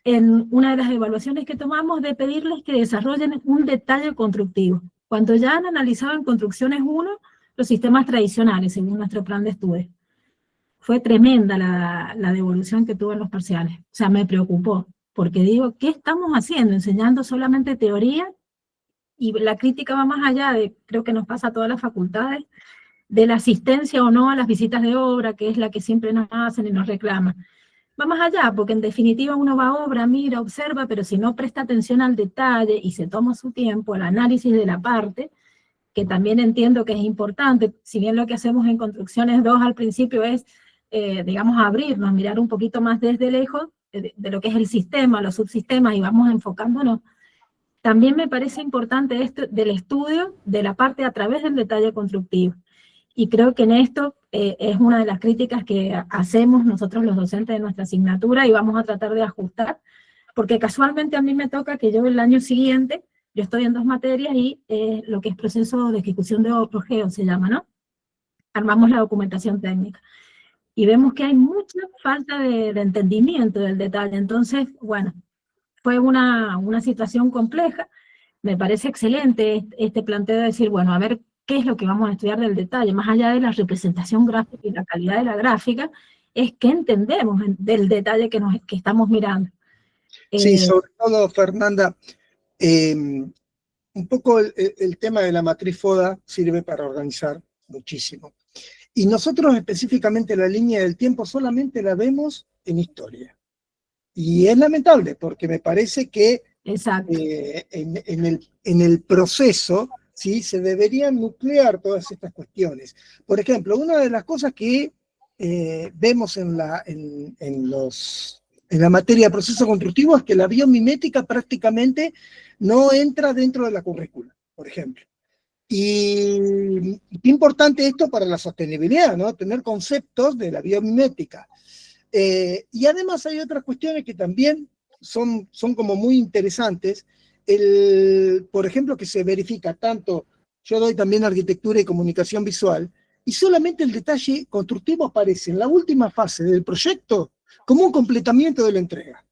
en una de las evaluaciones que tomamos de pedirles que desarrollen un detalle constructivo. Cuando ya han analizado en Construcciones 1 los sistemas tradicionales, según nuestro plan de estudio. Fue tremenda la devolución que tuve en los parciales. O sea, me preocupó, porque digo, ¿qué estamos haciendo? Enseñando solamente teoría, y la crítica va más allá de, creo que nos pasa a todas las facultades, de la asistencia o no a las visitas de obra, que es la que siempre nos hacen y nos reclaman. Va más allá, porque en definitiva uno va a obra, mira, observa, pero si no presta atención al detalle y se toma su tiempo, al análisis de la parte, que también entiendo que es importante, si bien lo que hacemos en Construcciones 2 al principio es, digamos, abrirnos, mirar un poquito más desde lejos de lo que es el sistema, los subsistemas, y vamos enfocándonos. También me parece importante esto del estudio de la parte a través del detalle constructivo. Y creo que en esto es una de las críticas que hacemos nosotros los docentes de nuestra asignatura y vamos a tratar de ajustar, porque casualmente a mí me toca que yo el año siguiente, yo estoy en 2 materias y lo que es proceso de ejecución de PROGEO se llama, ¿no? Armamos la documentación técnica. Y vemos que hay mucha falta de entendimiento del detalle. Entonces, bueno, fue una situación compleja. Me parece excelente este planteo de decir, bueno, a ver qué es lo que vamos a estudiar del detalle, más allá de la representación gráfica y la calidad de la gráfica, es qué entendemos del detalle que estamos mirando. Sí, sobre todo, Fernanda, un poco el tema de la matriz FODA sirve para organizar muchísimo. Y nosotros específicamente la línea del tiempo solamente la vemos en historia. Y es lamentable, porque me parece que en el proceso, ¿sí?, se deberían nuclear todas estas cuestiones. Por ejemplo, una de las cosas que vemos en la materia de proceso constructivo es que la biomimética prácticamente no entra dentro de la currícula, por ejemplo. Y qué importante esto para la sostenibilidad, ¿no? Tener conceptos de la biomimética. Y además hay otras cuestiones que también son como muy interesantes. Por ejemplo, que se verifica tanto, yo doy también arquitectura y comunicación visual, y solamente el detalle constructivo aparece en la última fase del proyecto como un completamiento de la entrega.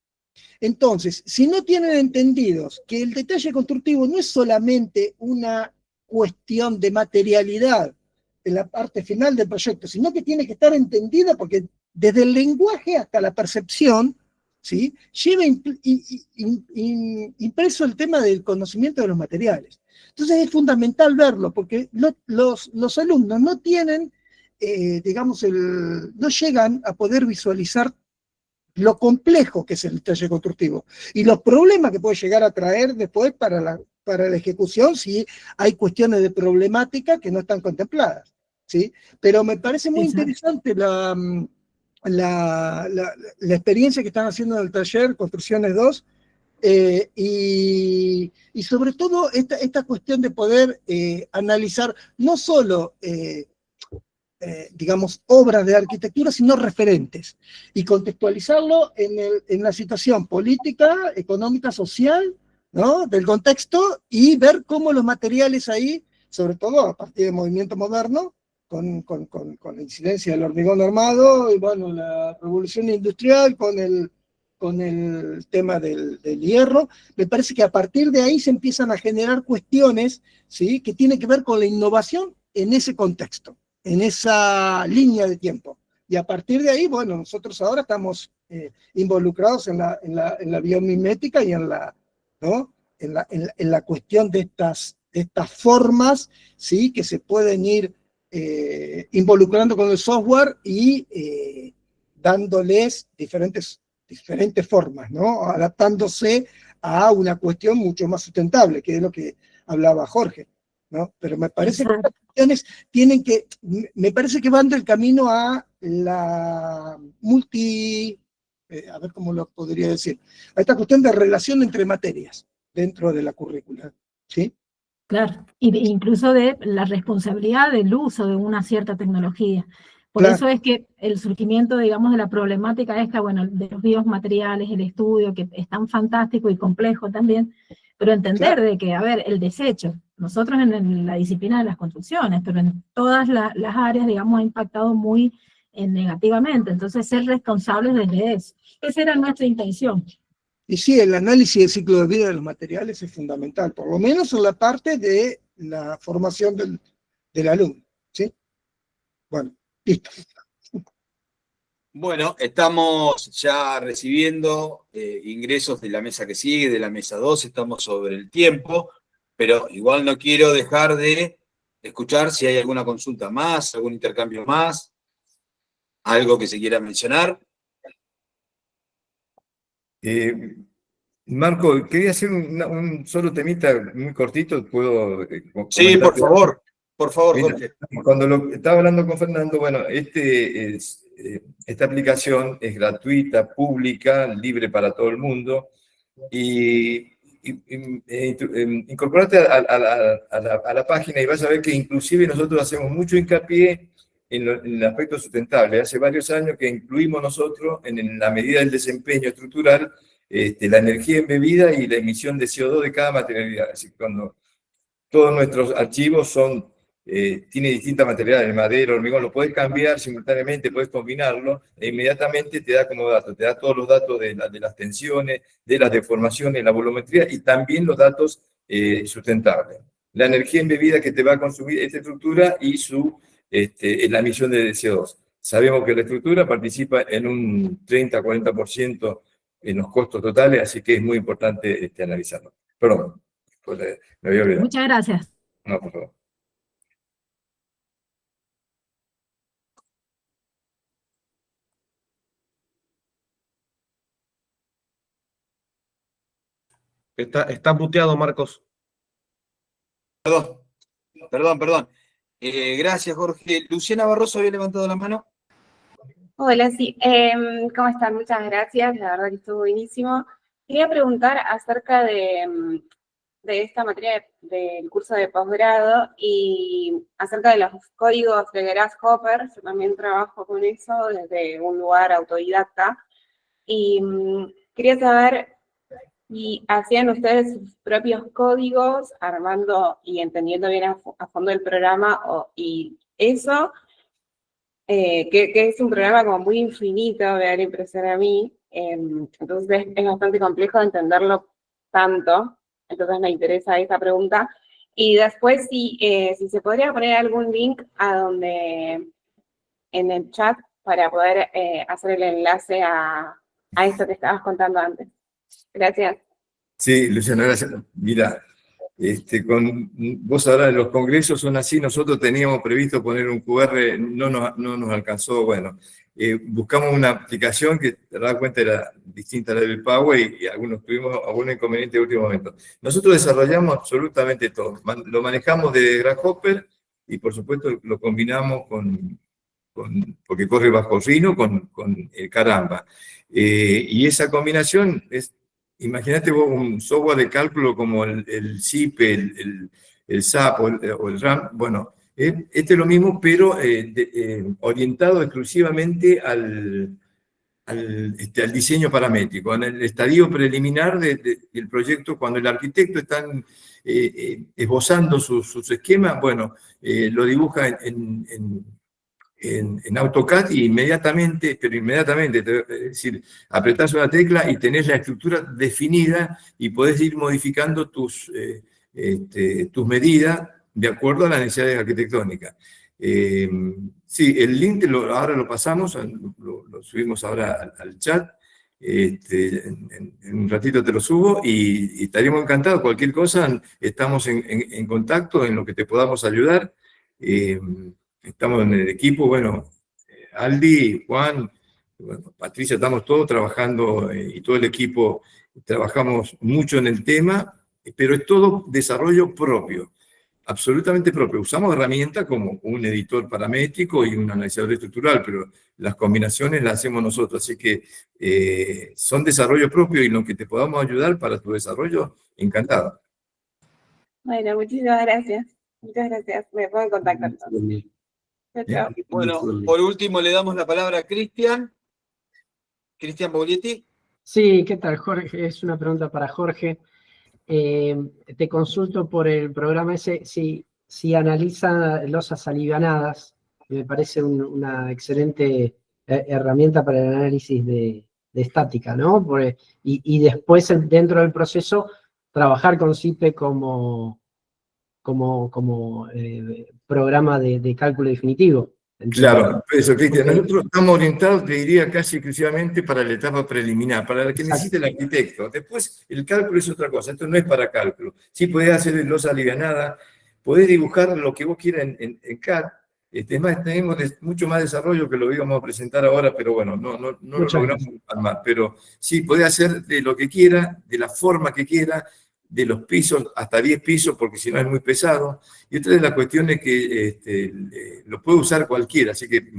Entonces, si no tienen entendidos que el detalle constructivo no es solamente una cuestión de materialidad en la parte final del proyecto, sino que tiene que estar entendida porque desde el lenguaje hasta la percepción, ¿sí?, lleva impreso el tema del conocimiento de los materiales. Entonces es fundamental verlo, porque los alumnos no tienen, digamos, no llegan a poder visualizar lo complejo que es el detalle constructivo y los problemas que puede llegar a traer después para la ejecución si hay cuestiones de problemática que no están contempladas, ¿sí? Pero me parece muy interesante la experiencia que están haciendo en el taller Construcciones 2, Y sobre todo esta cuestión de poder analizar no solo, digamos, obras de arquitectura, sino referentes, y contextualizarlo en la situación política, económica, social, ¿no?, del contexto, y ver cómo los materiales ahí, sobre todo a partir del movimiento moderno, con la incidencia del hormigón armado, y bueno, la revolución industrial, con el tema del hierro, me parece que a partir de ahí se empiezan a generar cuestiones, ¿sí?, que tienen que ver con la innovación en ese contexto, en esa línea de tiempo. Y a partir de ahí, bueno, nosotros ahora estamos involucrados en la biomimética y ¿no?, en la cuestión de estas formas, ¿sí?, que se pueden ir involucrando con el software y dándoles diferentes formas, ¿no?, adaptándose a una cuestión mucho más sustentable, que es lo que hablaba Jorge, ¿no? Pero me parece que estas cuestiones me parece que van del camino a la a ver cómo lo podría decir, a esta cuestión de relación entre materias dentro de la currícula, ¿sí? Claro, incluso de la responsabilidad del uso de una cierta tecnología. Por Claro. eso es que el surgimiento, digamos, de la problemática esta, bueno, de los biomateriales, el estudio, que es tan fantástico y complejo también, pero entender de que, a ver, el desecho, nosotros en la disciplina de las construcciones, pero en todas las áreas, digamos, ha impactado muy negativamente, entonces ser responsables desde eso. Esa era nuestra intención. Y sí, el análisis del ciclo de vida de los materiales es fundamental, por lo menos en la parte de la formación del alumno, ¿sí? Bueno, listo. Bueno, estamos ya recibiendo ingresos de la mesa que sigue, de la mesa 2, estamos sobre el tiempo, pero igual no quiero dejar de escuchar si hay alguna consulta más, algún intercambio más, algo que se quiera mencionar. Marco, quería hacer un solo temita muy cortito, ¿puedo Sí, por comentar? favor, Mira, Jorge. cuando estaba hablando con Fernando, bueno, esta aplicación es gratuita, pública, libre para todo el mundo, y incorporate a la página y vas a ver que inclusive nosotros hacemos mucho hincapié en el aspecto sustentable. Hace varios años que incluimos nosotros, en la medida del desempeño estructural, la energía embebida y la emisión de CO2 de cada materialidad. Así que cuando todos nuestros archivos tiene distintas materialidades, madera, hormigón, lo puedes cambiar simultáneamente, puedes combinarlo, e inmediatamente te da como datos, te da todos los datos de las tensiones, de las deformaciones, la volumetría, y también los datos sustentables. La energía embebida que te va a consumir esta estructura y la emisión de CO2. Sabemos que la estructura participa en un 30-40% en los costos totales, así que es muy importante analizarlo. Perdón, pues, me había olvidado. Muchas gracias. No, por favor. Está muteado, Marcos. Perdón. Gracias, Jorge. Luciana Barroso había levantado la mano. Hola, sí. ¿Cómo están? Muchas gracias. La verdad que estuvo buenísimo. Quería preguntar acerca de esta materia del curso de posgrado y acerca de los códigos de Grasshopper. Yo también trabajo con eso desde un lugar autodidacta. Y quería saber si hacían ustedes sus propios códigos, armando y entendiendo bien a fondo el programa, y eso, que es un programa como muy infinito, me da la impresión a mí, entonces es bastante complejo de entenderlo tanto, entonces me interesa esta pregunta. Y después, si se podría poner algún link en el chat para poder hacer el enlace a esto que estabas contando antes. Gracias. Sí, Luciana, gracias. Mira, vos ahora en los congresos son así, nosotros teníamos previsto poner un QR, no nos alcanzó, bueno, buscamos una aplicación que te das cuenta era distinta a la del Power y tuvimos algún inconveniente de último momento. Nosotros desarrollamos absolutamente todo, lo manejamos de Grasshopper y por supuesto lo combinamos porque corre bajo Rhino con Caramba. Y esa combinación es imagínate vos un software de cálculo como el SIP, el SAP o el RAM. Bueno, este es lo mismo, pero orientado exclusivamente al diseño paramétrico, en el estadio preliminar del proyecto, cuando el arquitecto está esbozando sus esquemas, bueno, lo dibuja en AutoCAD y inmediatamente, es decir, apretás una tecla y tenés la estructura definida y podés ir modificando tus medidas de acuerdo a las necesidades arquitectónicas. Sí, el link ahora lo pasamos, lo subimos ahora al chat, en un ratito te lo subo y estaríamos encantados. Cualquier cosa, estamos en contacto en lo que te podamos ayudar. Estamos en el equipo, bueno, Aldi, Juan, bueno, Patricia, estamos todos trabajando y todo el equipo trabajamos mucho en el tema, pero es todo desarrollo propio. Absolutamente propio. Usamos herramientas como un editor paramétrico y un analizador estructural, pero las combinaciones las hacemos nosotros. Así que son desarrollo propio y lo que te podamos ayudar para tu desarrollo, encantado. Bueno, muchísimas gracias. Muchas gracias. Me pongo en contacto entonces. Chao, chao. Bueno, por último le damos la palabra a Cristian Boglietti. Sí, ¿qué tal, Jorge? Es una pregunta para Jorge. Te consulto por el programa ese, si analiza losas alivianadas, me parece una excelente herramienta para el análisis de estática, ¿no? Y después, dentro del proceso, trabajar con CIPE como programa de cálculo definitivo. Claro, eso, Cristian. Nosotros estamos orientados, te diría, casi exclusivamente para la etapa preliminar, para la que necesite el arquitecto. Después, el cálculo es otra cosa, esto no es para cálculo. Sí podés hacer losa alivianada, podés dibujar lo que vos quieras en CAD. Es más, tenemos mucho más desarrollo que lo íbamos a presentar ahora, pero bueno, no lo logramos armar. Pero sí, podés hacer de lo que quiera, de la forma que quiera, de los pisos, hasta 10 pisos, porque si no es muy pesado. Y otra de las cuestiones que lo puede usar cualquiera, así que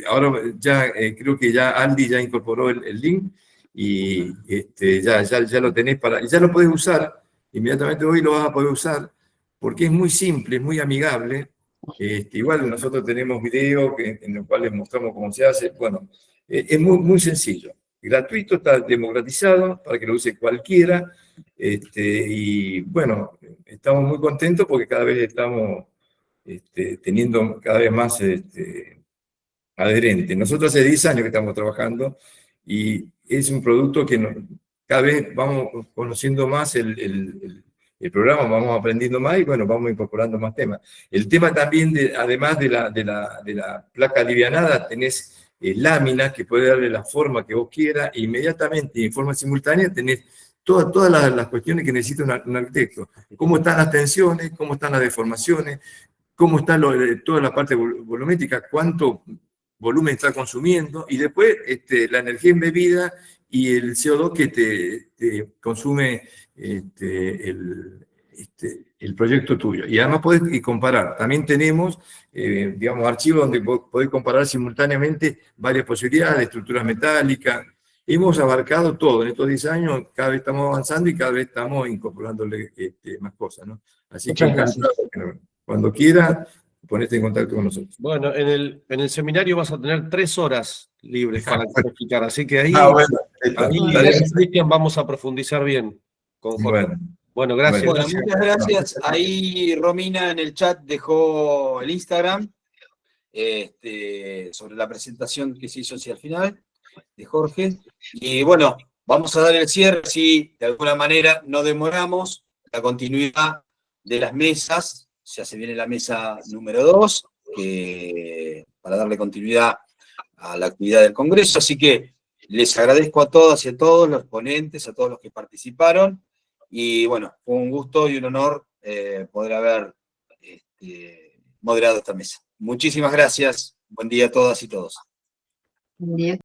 ahora ya creo que ya Aldi ya incorporó el link y ya lo tenés ya lo podés usar, inmediatamente hoy lo vas a poder usar, porque es muy simple, es muy amigable. Igual nosotros tenemos videos en los cuales mostramos cómo se hace. Bueno, es muy sencillo, gratuito, está democratizado para que lo use cualquiera. Y bueno, estamos muy contentos porque cada vez estamos teniendo cada vez más adherentes. Nosotros hace 10 años que estamos trabajando y es un producto que cada vez vamos conociendo más el programa, vamos aprendiendo más y bueno, vamos incorporando más temas. El tema también, además de la placa alivianada, tenés láminas que puede darle la forma que vos quieras e inmediatamente, en forma simultánea, tenés todas las cuestiones que necesita un arquitecto. Cómo están las tensiones, cómo están las deformaciones, cómo está toda la parte volumétrica, cuánto volumen está consumiendo, y después la energía embebida y el CO2 que te consume el proyecto tuyo. Y además podés comparar. También tenemos, digamos, archivos donde podés comparar simultáneamente varias posibilidades, estructuras metálicas. Hemos abarcado todo. En estos 10 años cada vez estamos avanzando y cada vez estamos incorporándole más cosas, ¿no? Así que cuando quieras, ponete en contacto con nosotros. Bueno, en el seminario vas a tener 3 horas libres para explicar, así que ahí, Cristian, vamos a profundizar bien con Jorge. Bueno, gracias. Bueno, muchas gracias. Ahí Romina en el chat dejó el Instagram sobre la presentación que se hizo hacia el final de Jorge. Y bueno, vamos a dar el cierre, si de alguna manera no demoramos la continuidad de las mesas. Ya se viene la mesa número 2, para darle continuidad a la actividad del Congreso. Así que les agradezco a todas y a todos los ponentes, a todos los que participaron. Y bueno, fue un gusto y un honor poder haber moderado esta mesa. Muchísimas gracias. Buen día a todas y todos. Buen día.